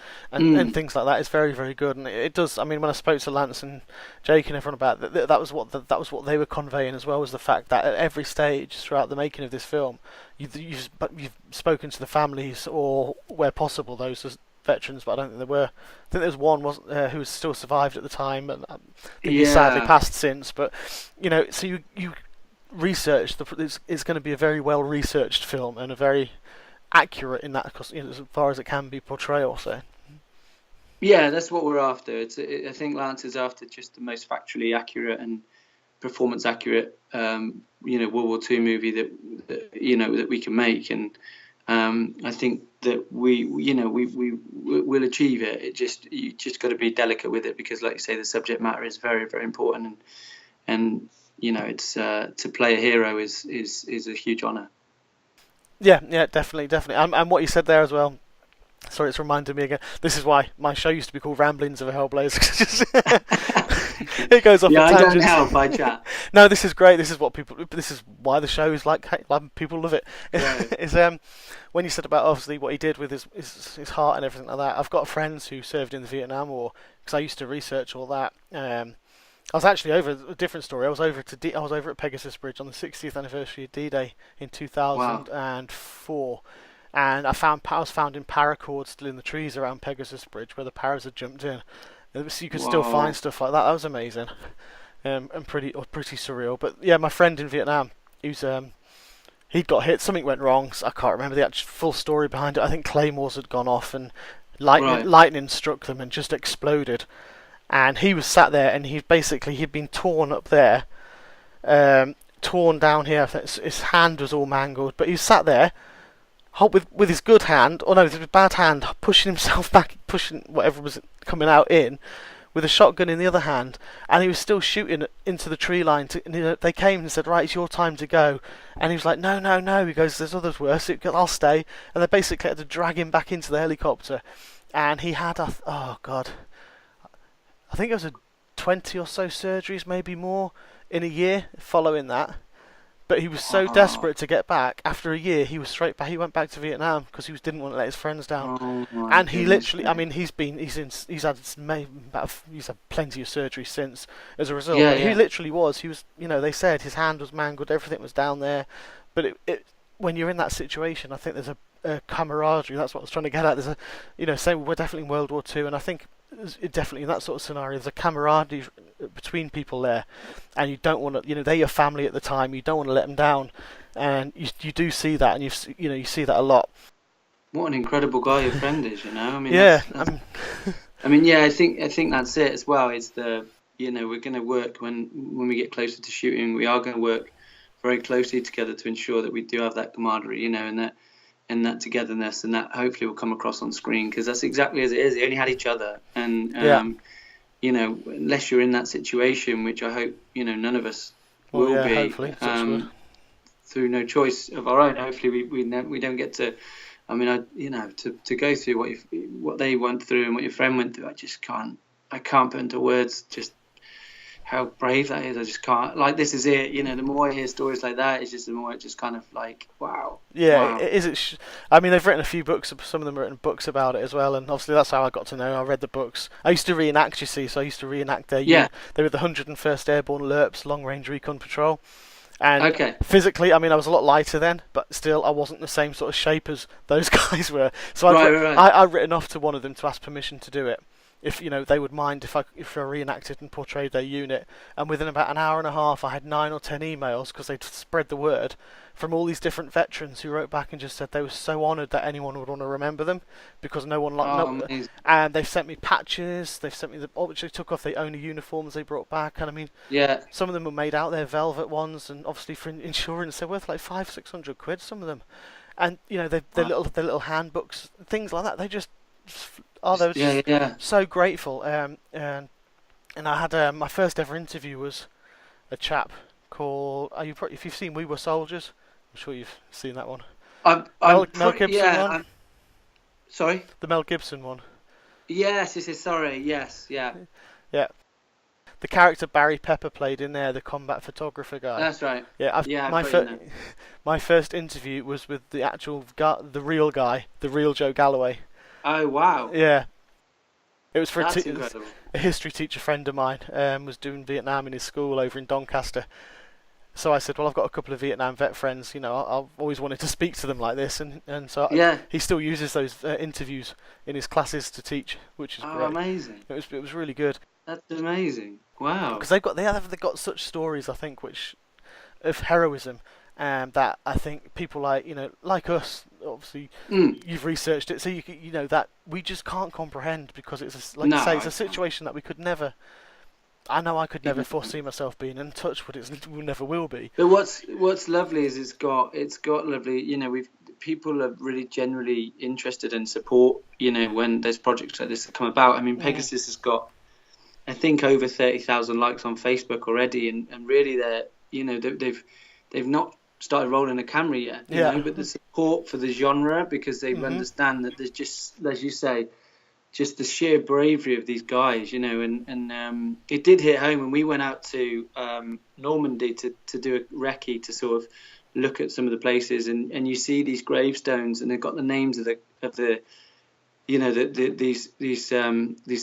Speaker 2: things like that is very, very good. And it does. I mean, when I spoke to Lance and Jake and everyone about that was what they were conveying as well, was the fact that at every stage throughout the making of this film, you've spoken to the families, or where possible those as veterans, but I don't think there were. I think there was one who was still survived at the time, and I think he's sadly passed since. But so you research it's going to be a very well researched film, and a very accurate in that, as far as it can be, portrayal. So
Speaker 1: yeah, that's what we're after. I think Lance is after just the most factually accurate and performance accurate World War II movie that we can make, and I think that we will achieve it. You just got to be delicate with it, because like you say, the subject matter is very, very important, and it's to play a hero is a huge honour.
Speaker 2: yeah, definitely. And what you said there as well. Sorry, it's reminded me again. This is why my show used to be called Ramblings of a Hellblazer. It goes off.
Speaker 1: Yeah,
Speaker 2: on
Speaker 1: I don't
Speaker 2: tangents.
Speaker 1: help. I chat.
Speaker 2: No, this is great. This is why the show is like, hey, people love it.
Speaker 1: Right.
Speaker 2: Is when you said about obviously what he did with his heart and everything like that. I've got friends who served in the Vietnam War, because I used to research all that. I was actually over a different story. I was over at Pegasus Bridge on the 60th anniversary of D-Day in 2004, and I was found in paracord still in the trees around Pegasus Bridge where the paras had jumped in. So you could still find stuff like that. That was amazing, and pretty surreal. But yeah, my friend in Vietnam, he'd got hit. Something went wrong. So I can't remember the actual full story behind it. I think claymores had gone off and lightning struck them and just exploded. And he was sat there, and he'd been torn up there, torn down here. His hand was all mangled, but he sat there, with his good hand, or no, with his bad hand, pushing himself back, pushing whatever was coming out in, with a shotgun in the other hand, and he was still shooting into the tree line. And they came and said, "Right, it's your time to go," and he was like, "No." He goes, "There's others worse. I'll stay." And they basically had to drag him back into the helicopter, and he had oh god. I think it was 20 or so surgeries, maybe more, in a year following that. But he was so desperate to get back. After a year, he was straight back. He went back to Vietnam because he didn't want to let his friends down. And he literally, I mean, he's had plenty of surgery since as a result.
Speaker 1: Yeah,
Speaker 2: He literally was. He was, they said his hand was mangled, everything was down there. But when you're in that situation, I think there's a camaraderie. That's what I was trying to get at. There's say we're definitely in World War II, and I think definitely in that sort of scenario, there's a camaraderie between people there, and you don't want to, they're your family at the time. You don't want to let them down, and you do see that, and you see that a lot.
Speaker 1: What an incredible guy your friend is, I mean,
Speaker 2: yeah,
Speaker 1: I mean, yeah, I think that's it as well. It's we're going to work when we get closer to shooting. We are going to work very closely together to ensure that we do have that camaraderie, and that togetherness, and that hopefully will come across on screen, because that's exactly as it is. They only had each other, and
Speaker 2: Yeah.
Speaker 1: unless you're in that situation, which I hope none of us
Speaker 2: Well,
Speaker 1: will
Speaker 2: yeah.
Speaker 1: be,
Speaker 2: Hopefully, touch wood.
Speaker 1: through no choice of our own. Hopefully, we don't get to. I mean, to go through what they went through and what your friend went through. I can't put into words just how brave that is. I just can't. Like, this is it. The more I hear stories like that, it's just the more it just kind of like, wow,
Speaker 2: Yeah,
Speaker 1: wow.
Speaker 2: is it? I mean, they've written a few books. Some of them have written books about it as well, and obviously that's how I got to know. I read the books. I used to reenact, you see, so I used to reenact their
Speaker 1: Yeah.
Speaker 2: unit. They were the 101st Airborne LRPS, Long Range Recon Patrol. And
Speaker 1: Okay.
Speaker 2: physically, I mean, I was a lot lighter then, but still, I wasn't the same sort of shape as those guys were. So
Speaker 1: Right.
Speaker 2: I'd written off to one of them to ask permission to do it. If they would mind if I reenacted and portrayed their unit. And within about an hour and a half, I had 9 or 10 emails because they'd spread the word from all these different veterans who wrote back and just said they were so honoured that anyone would want to remember them, because no one
Speaker 1: Amazing.
Speaker 2: and they've sent me patches. They've sent me which they took off the only uniforms they brought back, and I mean,
Speaker 1: Yeah.
Speaker 2: some of them were made out there, velvet ones, and obviously for insurance they're worth like 500-600 quid. Some of them, and they're little handbooks, things like that. They just they were just
Speaker 1: Yeah.
Speaker 2: so grateful. And I had my first ever interview was a chap called. If you've seen We Were Soldiers, I'm sure you've seen that one. Mel Gibson one.
Speaker 1: Sorry.
Speaker 2: The Mel Gibson one.
Speaker 1: Yes. Sorry. Yes. Yeah.
Speaker 2: Yeah. The character Barry Pepper played in there, the combat photographer guy.
Speaker 1: That's right.
Speaker 2: Yeah, my first interview was with the actual the real guy, the real Joe Galloway.
Speaker 1: Oh wow.
Speaker 2: Yeah, it was for
Speaker 1: That's incredible.
Speaker 2: a history teacher friend of mine was doing Vietnam in his school over in Doncaster. So I said, well, I've got a couple of Vietnam vet friends. I've always wanted to speak to them like this, and so he still uses those interviews in his classes to teach, which is great.
Speaker 1: Amazing.
Speaker 2: It was really good.
Speaker 1: That's amazing. Wow.
Speaker 2: Because they've got such stories, I think, which of heroism, that I think people like us, obviously, you've researched it, so that we just can't comprehend, because it's you say, it's a situation that we could never. I know I could never foresee myself being in. Touch wood, we never will be.
Speaker 1: But what's lovely is it's got lovely. People are really generally interested and support. When there's projects like this that come about. I mean, Pegasus has got, I think, over 30,000 likes on Facebook already, and really they've not started rolling a camera yet. But the support for the genre, because they understand that there's just, as you say, just the sheer bravery of these guys, and it did hit home when we went out to Normandy to do a recce, to sort of look at some of the places, and you see these gravestones, and they've got the names of the these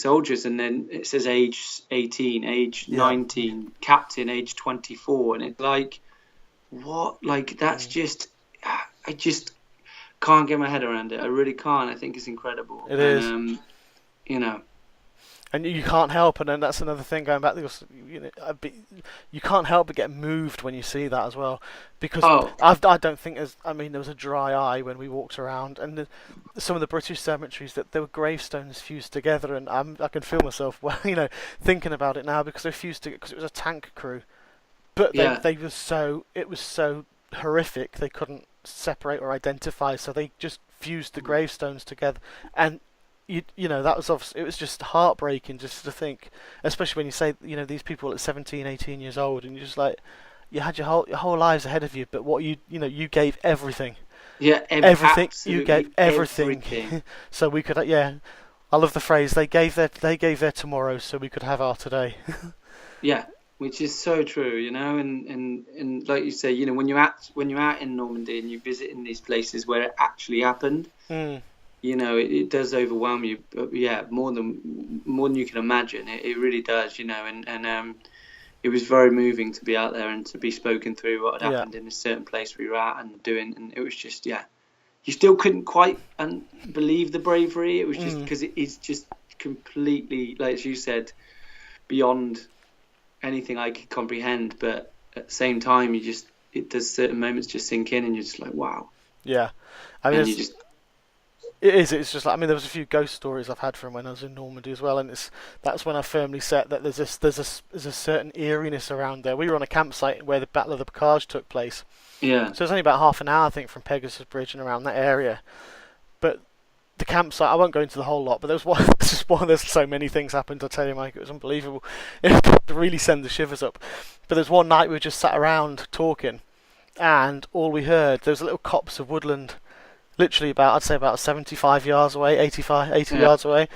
Speaker 1: soldiers, and then it says age 18, age 19, captain age 24, and it's like, what? Like, that's just, I just can't get my head around it. I really can't. I think it's incredible.
Speaker 2: It is. And you can't help, and then that's another thing, going back to you can't help but get moved when you see that as well, because I don't think there was a dry eye when we walked around, and some of the British cemeteries, that there were gravestones fused together, and I can feel myself thinking about it now, because they fused together because it was a tank crew, but it was so horrific they couldn't separate or identify, so they just fused the gravestones together, and that was obviously, it was just heartbreaking just to think, especially when you say these people at 17, 18 years old, and you're just like, you had your whole lives ahead of you, but what you gave everything.
Speaker 1: Yeah,
Speaker 2: everything. You gave everything. So we could, I love the phrase, they gave their tomorrow so we could have our today.
Speaker 1: Yeah, which is so true, and like you say, when you're out in Normandy and you visit in these places where it actually happened. It does overwhelm you, but more than you can imagine. It really does, and it was very moving to be out there and to be spoken through what had happened in a certain place we were at and doing, and it was just, you still couldn't quite believe the bravery. It was just because it is just completely, like as you said, beyond anything I could comprehend. But at the same time, it does certain moments just sink in, and you're just like, wow.
Speaker 2: Yeah, I mean, It is. It's just like, I mean, there was a few ghost stories I've had from when I was in Normandy as well, and that's when I firmly set that there's a certain eeriness around there. We were on a campsite where the Battle of the Bocage took place,
Speaker 1: Yeah,
Speaker 2: so it's only about half an hour, I think, from Pegasus Bridge and around that area. But the campsite, I won't go into the whole lot, but there was one. Just one. There's so many things happened. I tell you, Mike, it was unbelievable. It really send the shivers up. But there's one night we just sat around talking, and all we heard there was a little copse of woodland, literally about I'd say about 75 yards away, 85, 80
Speaker 1: yeah.
Speaker 2: yards away.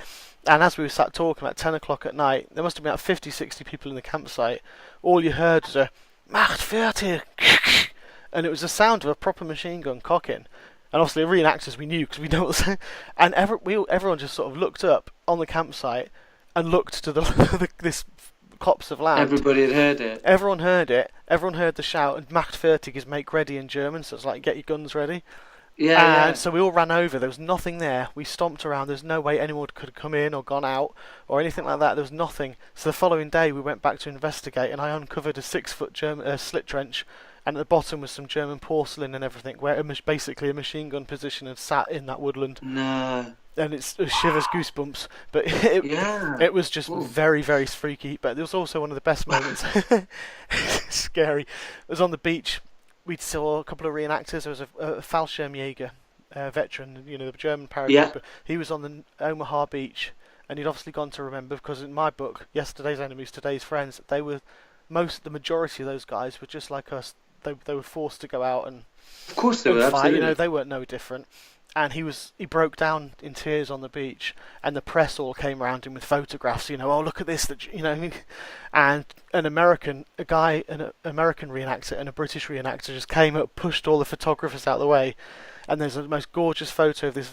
Speaker 2: And as we sat talking at 10 o'clock at night, there must have been about 50, 60 people in the campsite. All you heard was a "Macht fertig," and it was the sound of a proper machine gun cocking. And obviously, the reenactors we knew because we know what the and everyone just sort of looked up on the campsite and looked to this copse of land.
Speaker 1: Everybody had heard it.
Speaker 2: Everyone heard it. Everyone heard the shout. And "Macht fertig" is "make ready" in German, so it's like get your guns ready.
Speaker 1: Yeah,
Speaker 2: And
Speaker 1: yeah.
Speaker 2: so we all ran over. There was nothing there. We stomped around. There's no way anyone could have come in or gone out or anything like that. There was nothing. So the following day we went back to investigate, and I uncovered a 6-foot German slit trench, and at the bottom was some German porcelain and everything, where basically a machine gun position had sat in that woodland.
Speaker 1: No.
Speaker 2: And it shivers goosebumps. But
Speaker 1: Yeah.
Speaker 2: it was just
Speaker 1: Ooh.
Speaker 2: very, very freaky. But it was also one of the best moments. Scary. It was on the beach. We saw a couple of reenactors. There was a Fallschirmjäger veteran, the German
Speaker 1: Yeah.
Speaker 2: paratrooper. He was on the Omaha beach, and he'd obviously gone to remember because in my book, Yesterday's Enemies, Today's Friends, the majority of those guys were just like us. They were forced to go out and
Speaker 1: Of course they were,
Speaker 2: fight.
Speaker 1: absolutely.
Speaker 2: They weren't no different. And he broke down in tears on the beach, and the press all came around him with photographs. Oh, look at this, and an American reenactor and a British reenactor just came up, pushed all the photographers out of the way, and there's the most gorgeous photo of this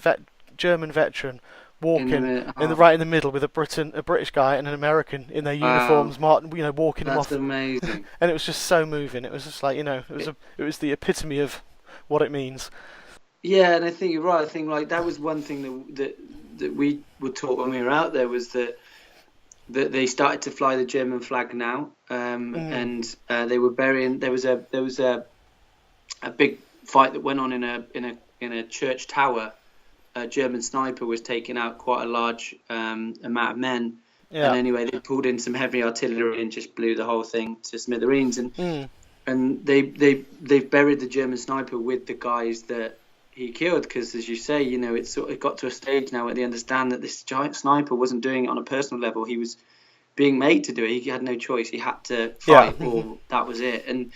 Speaker 2: German veteran walking right in the middle with a British guy and an American in their
Speaker 1: Wow.
Speaker 2: uniforms, walking him
Speaker 1: That's
Speaker 2: off,
Speaker 1: amazing.
Speaker 2: and it was just so moving. It was just like it was the epitome of what it means.
Speaker 1: Yeah, and I think you're right. I think like that was one thing that we were taught when we were out there was that they started to fly the German flag now, and they were burying. There was a big fight that went on in a church tower. A German sniper was taking out quite a large amount of men,
Speaker 2: Yeah.
Speaker 1: and anyway they pulled in some heavy artillery and just blew the whole thing to smithereens. And they've buried the German sniper with the guys that he killed because, as you say, it got to a stage now where they understand that this giant sniper wasn't doing it on a personal level. He was being made to do it. He had no choice. He had to fight, or that was it. And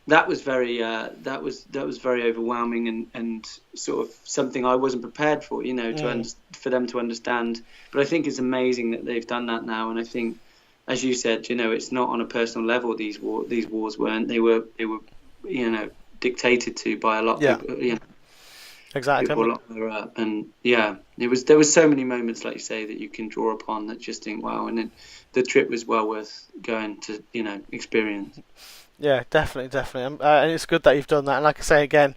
Speaker 1: that was very overwhelming and sort of something I wasn't prepared for. For them to understand. But I think it's amazing that they've done that now. And I think, as you said, it's not on a personal level. These wars weren't. They were dictated to by a lot of people.
Speaker 2: Exactly.
Speaker 1: People a lot higher up. And there was so many moments, like you say, that you can draw upon that just think, wow. And then the trip was well worth going to experience.
Speaker 2: Yeah, definitely. And it's good that you've done that. And like I say again,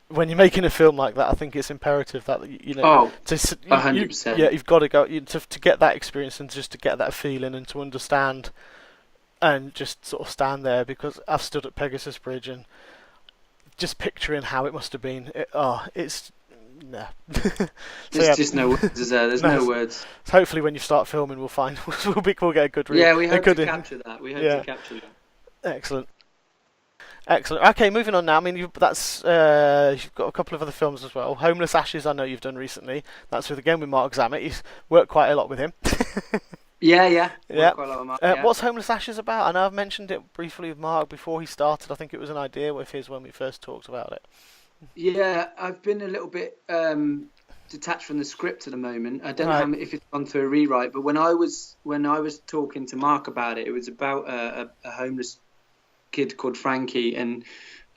Speaker 2: when you're making a film like that, I think it's imperative that
Speaker 1: 100%.
Speaker 2: You've got to go to get that experience and just to get that feeling and to understand and just sort of stand there, because I've stood at Pegasus Bridge and just picturing how it must have been. It's no.
Speaker 1: There's just no words, is there? There's no words.
Speaker 2: So hopefully, when you start filming, we'll get a good.
Speaker 1: Yeah, we hope to capture that.
Speaker 2: Excellent. Okay, moving on now. I mean, you've got a couple of other films as well. Homeless Ashes, I know you've done recently. That's with Mark Zammit. You've worked quite a lot with him.
Speaker 1: Yeah.
Speaker 2: Yeah.
Speaker 1: Quite a lot of Mark,
Speaker 2: What's Homeless Ashes about? I know I've mentioned it briefly with Mark before he started. I think it was an idea of his when we first talked about it.
Speaker 1: Yeah, I've been a little bit detached from the script at the moment. I don't know if it's gone through a rewrite, but when I was talking to Mark about it, it was about a homeless kid called Frankie, and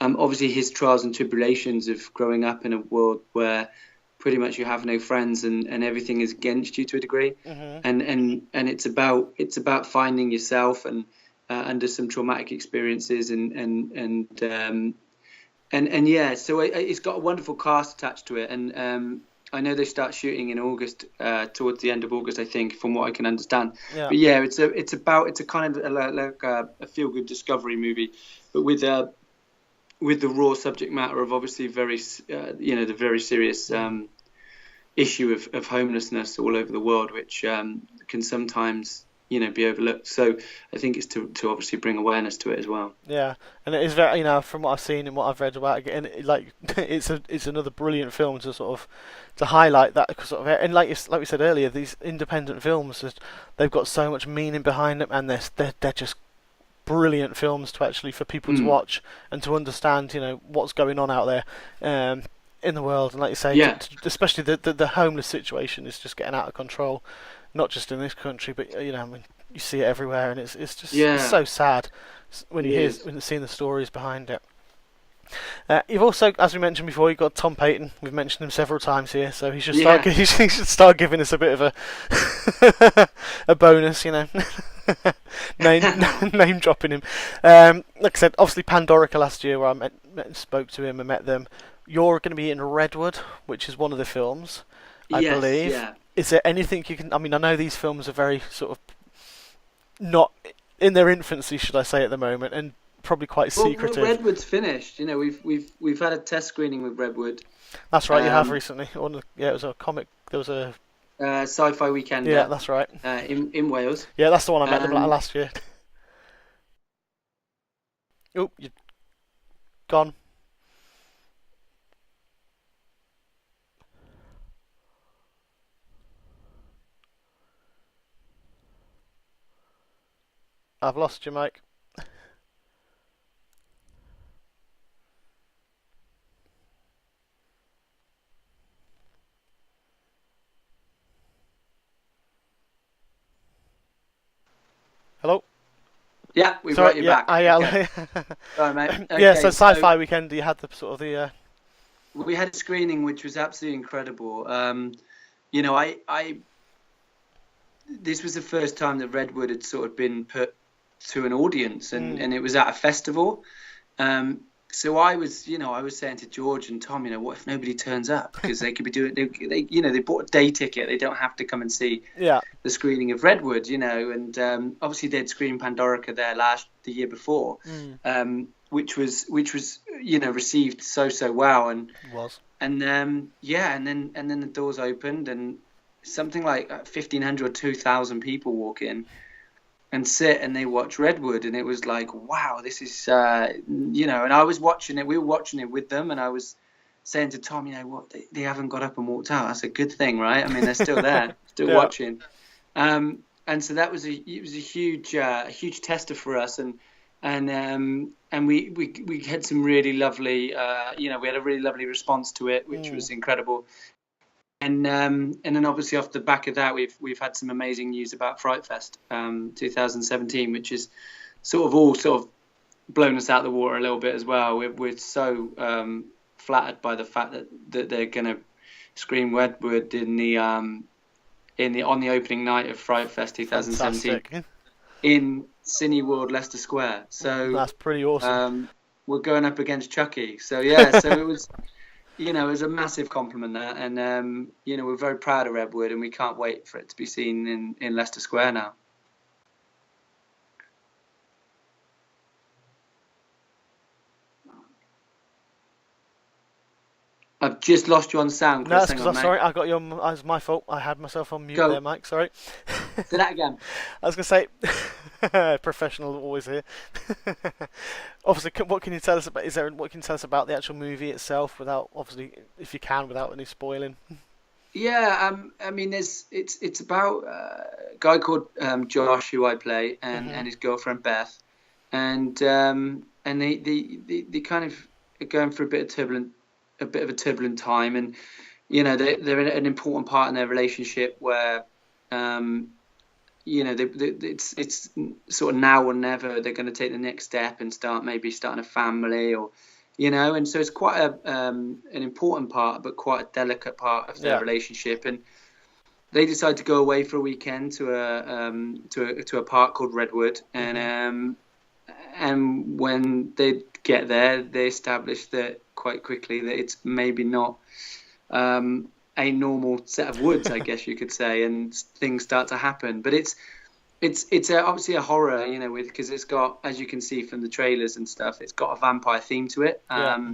Speaker 1: obviously his trials and tribulations of growing up in a world where pretty much you have no friends and everything is against you to a degree, and it's about finding yourself and under some traumatic experiences and yeah, so it's got a wonderful cast attached to it, and I know they start shooting in August, towards the end of August, I think, from what I can understand.
Speaker 2: Yeah. But
Speaker 1: yeah, it's a kind of like a feel good discovery movie, but with the raw subject matter of obviously the very serious issue of homelessness all over the world, which can sometimes be overlooked. So I think it's to obviously bring awareness to it as well.
Speaker 2: Yeah, and it is very, from what I've seen and what I've read about it, and like it's another brilliant film to sort of to highlight that sort of, and like we said earlier, these independent films, they've got so much meaning behind them, and they're just brilliant films to actually for people to
Speaker 1: Mm.
Speaker 2: watch and to understand, what's going on out there, in the world, and like you say,
Speaker 1: Yeah,
Speaker 2: especially the homeless situation is just getting out of control, not just in this country, but I mean, you see it everywhere, and it's
Speaker 1: yeah,
Speaker 2: so sad when
Speaker 1: it
Speaker 2: you hear
Speaker 1: is.
Speaker 2: when you see the stories behind it. You've also, as we mentioned before, you've got Tom Payton. We've mentioned him several times here, so he should start
Speaker 1: Yeah,
Speaker 2: he should start giving us a bit of a bonus, name name dropping him. Like I said, obviously Pandorica last year, where I spoke to him and met them. You're going to be in Redwood, which is one of the films, I
Speaker 1: yes,
Speaker 2: believe.
Speaker 1: yeah.
Speaker 2: Is there anything you can? I mean, I know these films are very sort of not in their infancy, should I say, at the moment, and probably quite
Speaker 1: Well,
Speaker 2: secretive.
Speaker 1: Redwood's finished. We've had a test screening with Redwood.
Speaker 2: That's right, you have
Speaker 1: Um,
Speaker 2: recently. Yeah, it was a comic. There was a
Speaker 1: Sci-fi
Speaker 2: yeah,
Speaker 1: Weekender
Speaker 2: that's right.
Speaker 1: in Wales.
Speaker 2: Yeah, that's the one I met them
Speaker 1: And
Speaker 2: last year. Oh, you're gone. I've lost you, Mike. Hello.
Speaker 1: yeah, we've
Speaker 2: Sorry.
Speaker 1: got you
Speaker 2: Yeah,
Speaker 1: back.
Speaker 2: I
Speaker 1: Okay, sorry, mate.
Speaker 2: yeah. So
Speaker 1: Okay, so
Speaker 2: sci-fi weekend, you had the sort of the
Speaker 1: we had a screening which was absolutely incredible. I this was the first time that Redwood had sort of been put to an audience, and it was at a festival. Um, so I was saying to George and Tom, what if nobody turns up, because they could be doing they bought a day ticket, they don't have to come and see
Speaker 2: yeah.
Speaker 1: the screening of Redwood, and obviously they'd screened Pandorica there the year before,
Speaker 2: Mm,
Speaker 1: which was received so well,
Speaker 2: was.
Speaker 1: and then the doors opened, and something like 1,500 or 2,000 people walk in and sit, and they watch Redwood, and it was like, wow, this is and I was watching it, we were watching it with them, and I was saying to Tom, what, they haven't got up and walked out. That's a good thing, right? I mean, they're still there, still
Speaker 2: Yeah.
Speaker 1: watching. And so it was a huge tester for us, and we had some really lovely, we had a really lovely response to it, which
Speaker 2: Mm,
Speaker 1: was incredible. And then obviously off the back of that, we've had some amazing news about Fright Fest 2017, which is sort of blown us out of the water a little bit as well. We're so flattered by the fact that they're going to screen Redwood on the opening night of Fright Fest 2017
Speaker 2: fantastic.
Speaker 1: in Cineworld Leicester Square. So
Speaker 2: That's pretty awesome.
Speaker 1: we're going up against Chucky. So yeah, so it was. It was a massive compliment there, and we're very proud of Redwood, and we can't wait for it to be seen in Leicester Square now. I've just lost you on sound,
Speaker 2: No,
Speaker 1: Chris.
Speaker 2: that's
Speaker 1: Hang
Speaker 2: because
Speaker 1: on,
Speaker 2: I'm
Speaker 1: mate.
Speaker 2: sorry. I got you on. It's my fault. I had myself on mute there,
Speaker 1: Go.
Speaker 2: Mike. Sorry.
Speaker 1: Say that again.
Speaker 2: I was going to say, professional always here. Obviously, what can you tell us about? What can you tell us about the actual movie itself, without obviously, if you can, without any spoiling?
Speaker 1: Yeah, I mean, it's about a guy called Josh, who I play,
Speaker 2: Hmm.
Speaker 1: and his girlfriend Beth, and they kind of are going through a bit of a turbulent time, and they're in an important part in their relationship where um, it's sort of now or never. They're going to take the next step and maybe starting a family, or and so it's quite an important part, but quite a delicate part of their
Speaker 2: Yeah.
Speaker 1: relationship. And they decide to go away for a weekend to a park called Redwood,
Speaker 2: Hmm.
Speaker 1: and when they get there, they establish that quite quickly that it's maybe not a normal set of woods, I guess you could say, and things start to happen. But obviously a horror, because it's got, as you can see from the trailers and stuff, it's got a vampire theme to it.
Speaker 2: Yeah.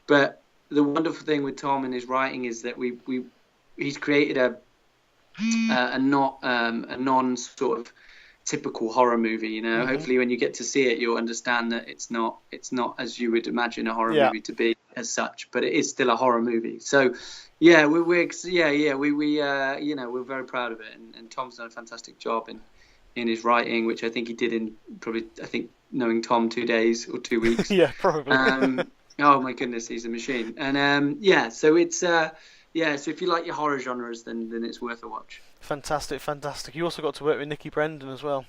Speaker 1: But the wonderful thing with Tom and his writing is that he's created a non sort of typical horror movie. You know,
Speaker 2: Mhm.
Speaker 1: hopefully when you get to see it, you'll understand that it's not as you would imagine a horror
Speaker 2: Yeah.
Speaker 1: movie to be as such, but it is still a horror movie. So yeah, we're very proud of it, and Tom's done a fantastic job in his writing, which I think he did in probably, I think, knowing Tom, 2 days or 2 weeks.
Speaker 2: Yeah, probably.
Speaker 1: Oh my goodness, he's a machine. And so it's so if you like your horror genres, then it's worth a watch.
Speaker 2: Fantastic, fantastic. You also got to work with Nicky Brendan as well.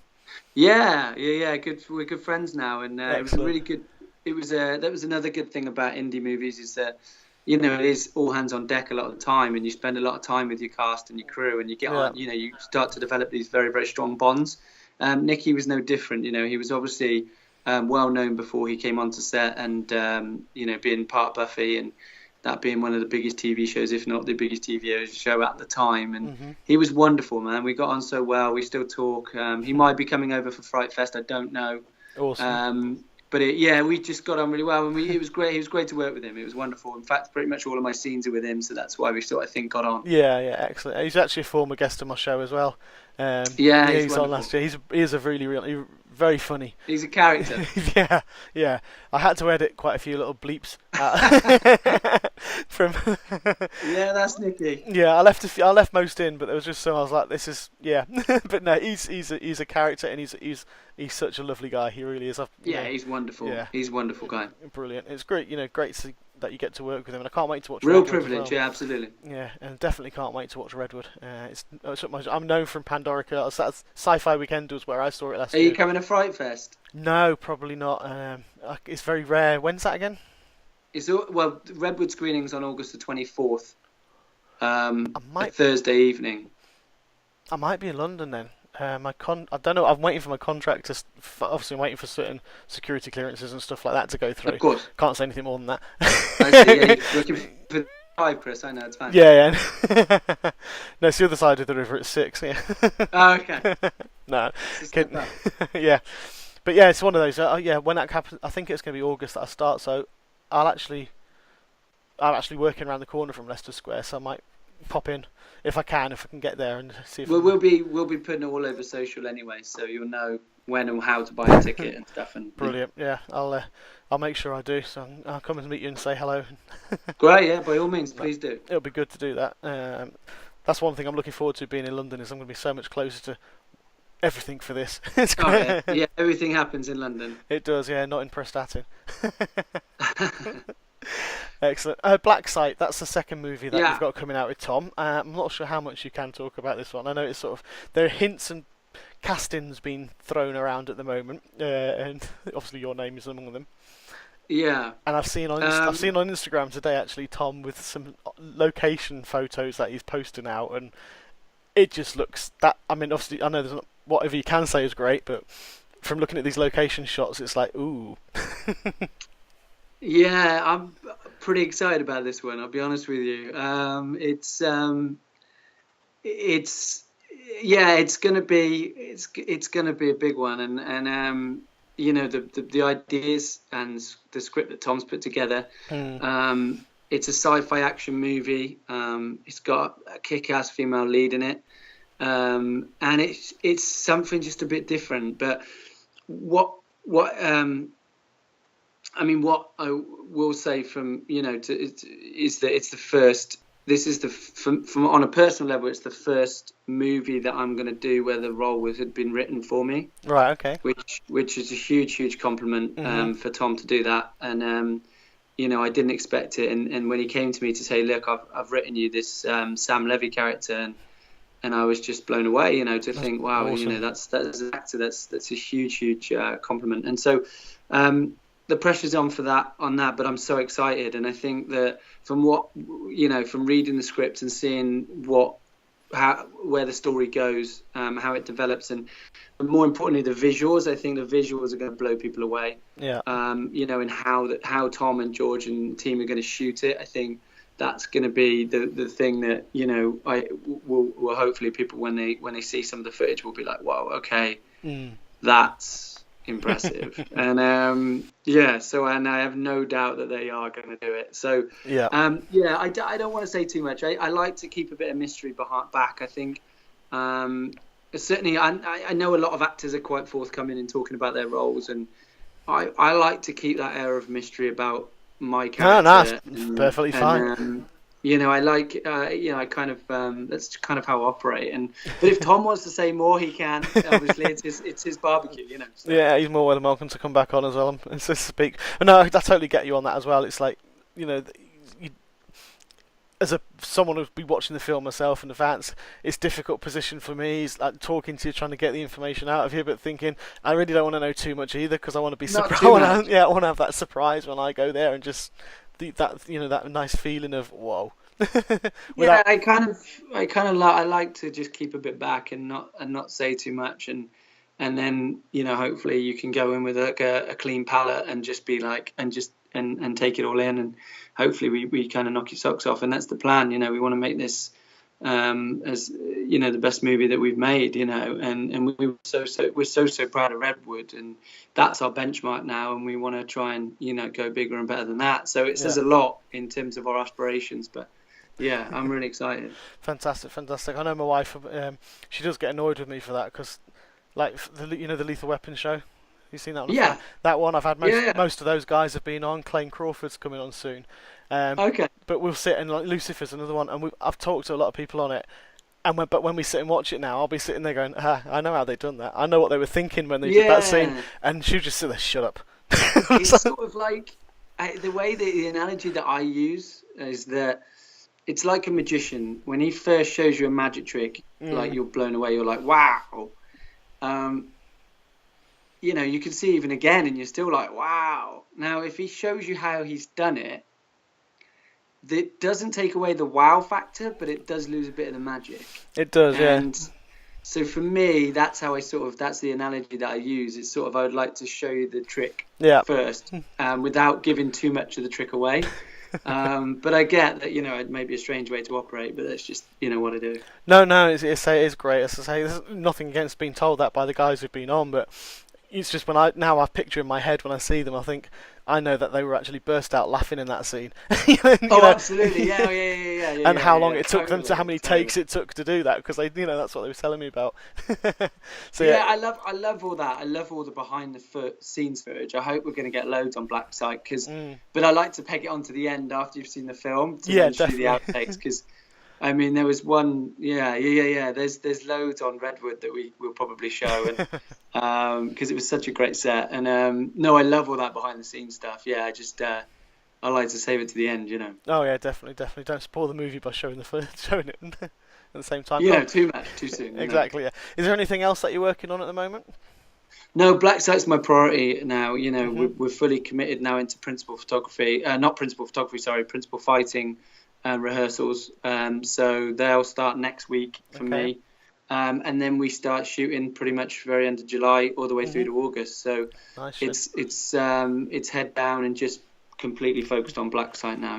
Speaker 1: Yeah. Good. We're good friends now, and it was a
Speaker 2: Excellent.
Speaker 1: really good. It was that was another good thing about indie movies is that it is all hands on deck a lot of the time, and you spend a lot of time with your cast and your crew, and you get
Speaker 2: Yeah.
Speaker 1: on. You start to develop these very very strong bonds. Nicky was no different. He was obviously well known before he came onto set, and being part of Buffy and that being one of the biggest TV shows, if not the biggest TV show at the time. And
Speaker 2: Mhm.
Speaker 1: he was wonderful, man. We got on so well. We still talk. He might be coming over for Fright Fest. I don't know.
Speaker 2: Awesome.
Speaker 1: But we just got on really well, and it was great. It was great to work with him. It was wonderful. In fact, pretty much all of my scenes are with him, so that's why we sort of, I think, got on.
Speaker 2: Yeah, excellent. He's actually a former guest on my show as well.
Speaker 1: Yeah,
Speaker 2: Yeah,
Speaker 1: he's
Speaker 2: he's on
Speaker 1: wonderful.
Speaker 2: last year. He is a very funny.
Speaker 1: He's a character.
Speaker 2: Yeah. I had to edit quite a few little bleeps from.
Speaker 1: Yeah, that's Nicky.
Speaker 2: Yeah, I left most in, but there was just some I was like, this is yeah. But no, he's a character, and he's such a lovely guy. He really is.
Speaker 1: Yeah, he's wonderful.
Speaker 2: Yeah,
Speaker 1: He's a wonderful guy.
Speaker 2: brilliant. It's great, great that you get to work with him, and I can't wait to watch
Speaker 1: Real
Speaker 2: Redwood as
Speaker 1: privilege.
Speaker 2: well.
Speaker 1: Yeah, absolutely.
Speaker 2: Yeah, and definitely can't wait to watch Redwood. I'm known from Pandorica. That's Sci-Fi Weekend was where I saw it last
Speaker 1: Are
Speaker 2: year.
Speaker 1: you coming to Fright Fest?
Speaker 2: No, probably not. It's very rare. When's that again?
Speaker 1: Redwood screening's on August the 24th,
Speaker 2: I
Speaker 1: a
Speaker 2: might
Speaker 1: Thursday evening.
Speaker 2: I might be in London then. I don't know. I'm waiting for my contract to. Obviously, I'm waiting for certain security clearances and stuff like that to go through.
Speaker 1: Of course.
Speaker 2: Can't say anything more than that.
Speaker 1: I see. Yeah, you're looking for 5, Chris. I know, it's fine.
Speaker 2: Yeah. No, it's the other side of the river. It's 6. Yeah.
Speaker 1: Oh, okay.
Speaker 2: No.
Speaker 1: It's a step
Speaker 2: Kid-
Speaker 1: up.
Speaker 2: Yeah. But yeah, it's one of those. Yeah, when that happens, I think it's going to be August that I start. So I'm actually working around the corner from Leicester Square, so I might pop in if I can get there and see if.
Speaker 1: Well, we'll be putting it all over social anyway, so you'll know when and how to buy a ticket and stuff. And
Speaker 2: Brilliant. Yeah, I'll make sure I do. So I'll come and meet you and say hello.
Speaker 1: great, yeah, by all means, please do.
Speaker 2: It'll be good to do that. That's one thing I'm looking forward to being in London is I'm going to be so much closer to everything for this. It's
Speaker 1: Oh
Speaker 2: great.
Speaker 1: yeah, everything happens in London.
Speaker 2: It does, yeah, not in Prestatyn. Excellent. Black Site, that's the second movie that
Speaker 1: Yeah.
Speaker 2: you've got coming out with Tom. I'm not sure how much you can talk about this one. I know it's sort of, there are hints and castings being thrown around at the moment, and obviously your name is among them.
Speaker 1: Yeah.
Speaker 2: And I've seen on Instagram today actually Tom with some location photos that he's posting out, and it just looks that. I mean, obviously, I know there's not, whatever you can say is great, but from looking at these location shots, it's like ooh.
Speaker 1: Yeah, I'm pretty excited about this one. I'll be honest with you. It's gonna be a big one, and the ideas and the script that Tom's put together. It's a sci-fi action movie. It's got a kick-ass female lead in it, and it's something just a bit different. But what what I will say is that it's the first. This is from on a personal level, it's the first movie that I'm going to do where the role had been written for me.
Speaker 2: Right. Okay.
Speaker 1: Which is a huge compliment for Tom to do that, and I didn't expect it. And when he came to me to say, look, I've written you this Sam Levy character, and I was just blown away. To think, wow,
Speaker 2: awesome.
Speaker 1: that's an actor. That's a huge compliment. And so. The pressure's on that, but I'm so excited, and I think that from reading the script and seeing where the story goes, how it develops, and more importantly, the visuals. I think the visuals are going to blow people away.
Speaker 2: Yeah.
Speaker 1: And how Tom and George and the team are going to shoot it. I think that's going to be the thing that I will hopefully people when they see some of the footage will be like, wow, okay, that's impressive. And so and I have no doubt that they are going to do it. So
Speaker 2: Yeah.
Speaker 1: I don't want to say too much. I like to keep a bit of mystery back. I think certainly I know a lot of actors are quite forthcoming in talking about their roles, and I like to keep that air of mystery about my
Speaker 2: No, no,
Speaker 1: character.
Speaker 2: it's perfectly fine.
Speaker 1: I like, I kind of, that's kind of how I operate. But if Tom wants to say more, he can. Obviously, it's his barbecue. So.
Speaker 2: Yeah, he's more than welcome to come back on as well and to speak. But no, I totally get you on that as well. It's like, you, as someone who'd be watching the film myself in advance, it's a difficult position for me. It's like talking to you, trying to get the information out of you, but thinking I really don't want to know too much either because I want to be surprised. I want to have that surprise when I go there and just that nice feeling of whoa.
Speaker 1: I like to just keep a bit back and not say too much, and then hopefully you can go in with a clean palette and just be like and take it all in, and hopefully we kind of knock your socks off, and that's the plan. We want to make this as the best movie that we've made, and we're so proud of Redwood, and that's our benchmark now, and we want to try and go bigger and better than that. So it says a lot in terms of our aspirations, but yeah, I'm really excited.
Speaker 2: Fantastic. I know my wife, she does get annoyed with me for that because, like, the Lethal Weapon show. You seen that one?
Speaker 1: Yeah.
Speaker 2: That one I've had most of those guys have been on. Clayne Crawford's coming on soon.
Speaker 1: Okay.
Speaker 2: But we'll sit and Lucifer's another one, and I've talked to a lot of people on it. But when we sit and watch it now, I'll be sitting there going, I know how they've done that. I know what they were thinking when they did that scene. And she'll just sit there, shut up.
Speaker 1: It's sort of like the analogy that I use is that it's like a magician. When he first shows you a magic trick, like you're blown away. You're like, wow. You can see even again, and you're still like, wow. Now, if he shows you how he's done it, that doesn't take away the wow factor, but it does lose a bit of the magic.
Speaker 2: It does,
Speaker 1: and so for me, that's how that's the analogy that I use. It's sort of, I would like to show you the trick first, without giving too much of the trick away. But I get that, it may be a strange way to operate, but that's just, what I do.
Speaker 2: No, it is great. As I say, there's nothing against being told that by the guys who've been on, but it's just when I picture in my head when I see them, I think I know that they were actually burst out laughing in that scene.
Speaker 1: Absolutely, yeah.
Speaker 2: And how long it took them to how many takes it took to do that, because they, that's what they were telling me about. So
Speaker 1: I love all that. I love all the behind the scenes footage. I hope we're going to get loads on Black Site, but I like to peg it on to the end after you've seen the film to definitely. The outtakes, because. I mean, there was one, There's loads on Redwood that we will probably show, and because it was such a great set. And I love all that behind the scenes stuff. Yeah, I like to save it to the end,
Speaker 2: Oh yeah, definitely. Don't spoil the movie by showing it at the same time.
Speaker 1: Too much, too soon.
Speaker 2: Exactly. Yeah. Is there anything else that you're working on at the moment?
Speaker 1: No, Black Site's my priority now. We're fully committed now into principal fighting. Rehearsals, so they'll start next week for me, and then we start shooting pretty much very end of July all the way through to August. So nice. It's head down and just completely focused on Black Site now.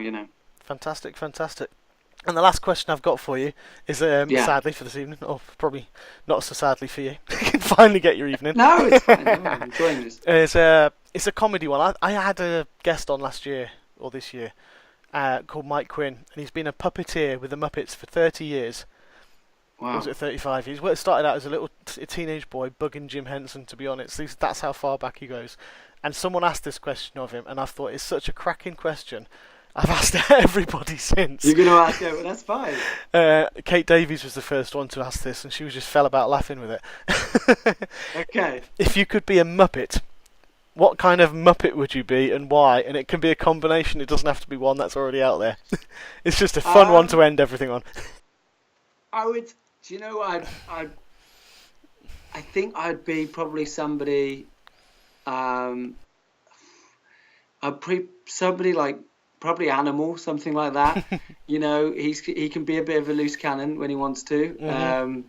Speaker 2: Fantastic. And the last question I've got for you is, sadly for this evening, or probably not so sadly for you, you can finally get your evening.
Speaker 1: No, it's fine. I'm enjoying this.
Speaker 2: It's a comedy one. I had a guest on last year or this year. Called Mike Quinn, and he's been a puppeteer with the Muppets for 30 years.
Speaker 1: Wow.
Speaker 2: Or was it 35 years? Well, it started out as a teenage boy bugging Jim Henson, to be honest. That's how far back he goes. And someone asked this question of him, and I thought it's such a cracking question. I've asked everybody since.
Speaker 1: You're going to ask it, but that's fine.
Speaker 2: Kate Davies was the first one to ask this, and she was just fell about laughing with it.
Speaker 1: Okay.
Speaker 2: If you could be a Muppet, what kind of Muppet would you be and why? And it can be a combination. It doesn't have to be one that's already out there. It's just a fun one to end everything on.
Speaker 1: I would. Do you know what? I think I'd be probably somebody. Somebody like probably Animal, something like that. He can be a bit of a loose cannon when he wants to. Mm-hmm.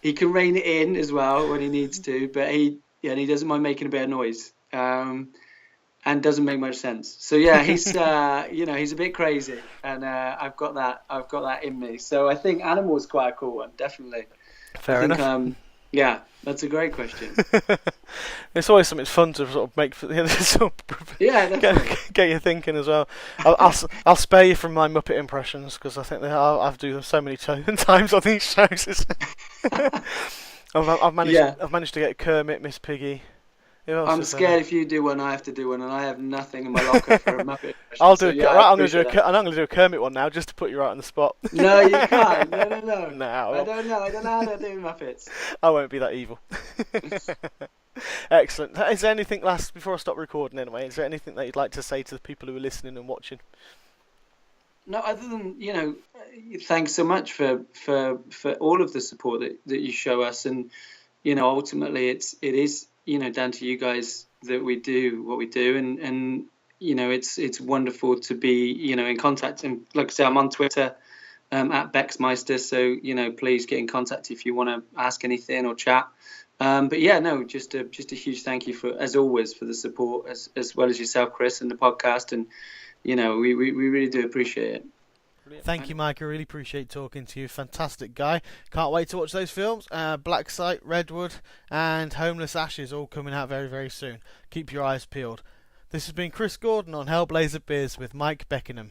Speaker 1: He can rein it in as well when he needs to, but he doesn't mind making a bit of noise. And doesn't make much sense. So yeah, he's he's a bit crazy, and I've got that in me. So I think Animal is quite a cool one, definitely.
Speaker 2: Fair enough.
Speaker 1: Yeah, that's a great question.
Speaker 2: It's always something fun to sort of make sort of
Speaker 1: Yeah, definitely.
Speaker 2: get you thinking as well. I'll spare you from my Muppet impressions because I think I've do them so many times on these shows.
Speaker 1: Yeah,
Speaker 2: I've managed to get Kermit, Miss Piggy. Who else
Speaker 1: I'm
Speaker 2: is there?
Speaker 1: scared if you do one, I have to do one, and I have nothing in my locker for a Muppet impression.
Speaker 2: I'll do
Speaker 1: So
Speaker 2: a
Speaker 1: yeah, I
Speaker 2: right.
Speaker 1: appreciate that.
Speaker 2: I'm going to do a Kermit one now, just to put you right on the spot.
Speaker 1: No, you can't. No, no, no. I
Speaker 2: No,
Speaker 1: don't know. I don't know how to do Muppets.
Speaker 2: I won't be that evil. Excellent. Is there anything last before I stop recording? Anyway, is there anything that you'd like to say to the people who are listening and watching?
Speaker 1: No, other than, thanks so much for all of the support that you show us, and ultimately it is down to you guys that we do what we do, and it's wonderful to be in contact. And like I say, I'm on Twitter at Bexmeister, so please get in contact if you want to ask anything or chat. But yeah, no, just a huge thank you for, as always, for the support, as well as yourself, Chris, and the podcast, and we really do appreciate it.
Speaker 2: Thank you, Mike. I really appreciate talking to you. Fantastic guy. Can't wait to watch those films. Black Site, Redwood, and Homeless Ashes all coming out very, very soon. Keep your eyes peeled. This has been Chris Gordon on Hellblazer Biz with Mike Beckingham.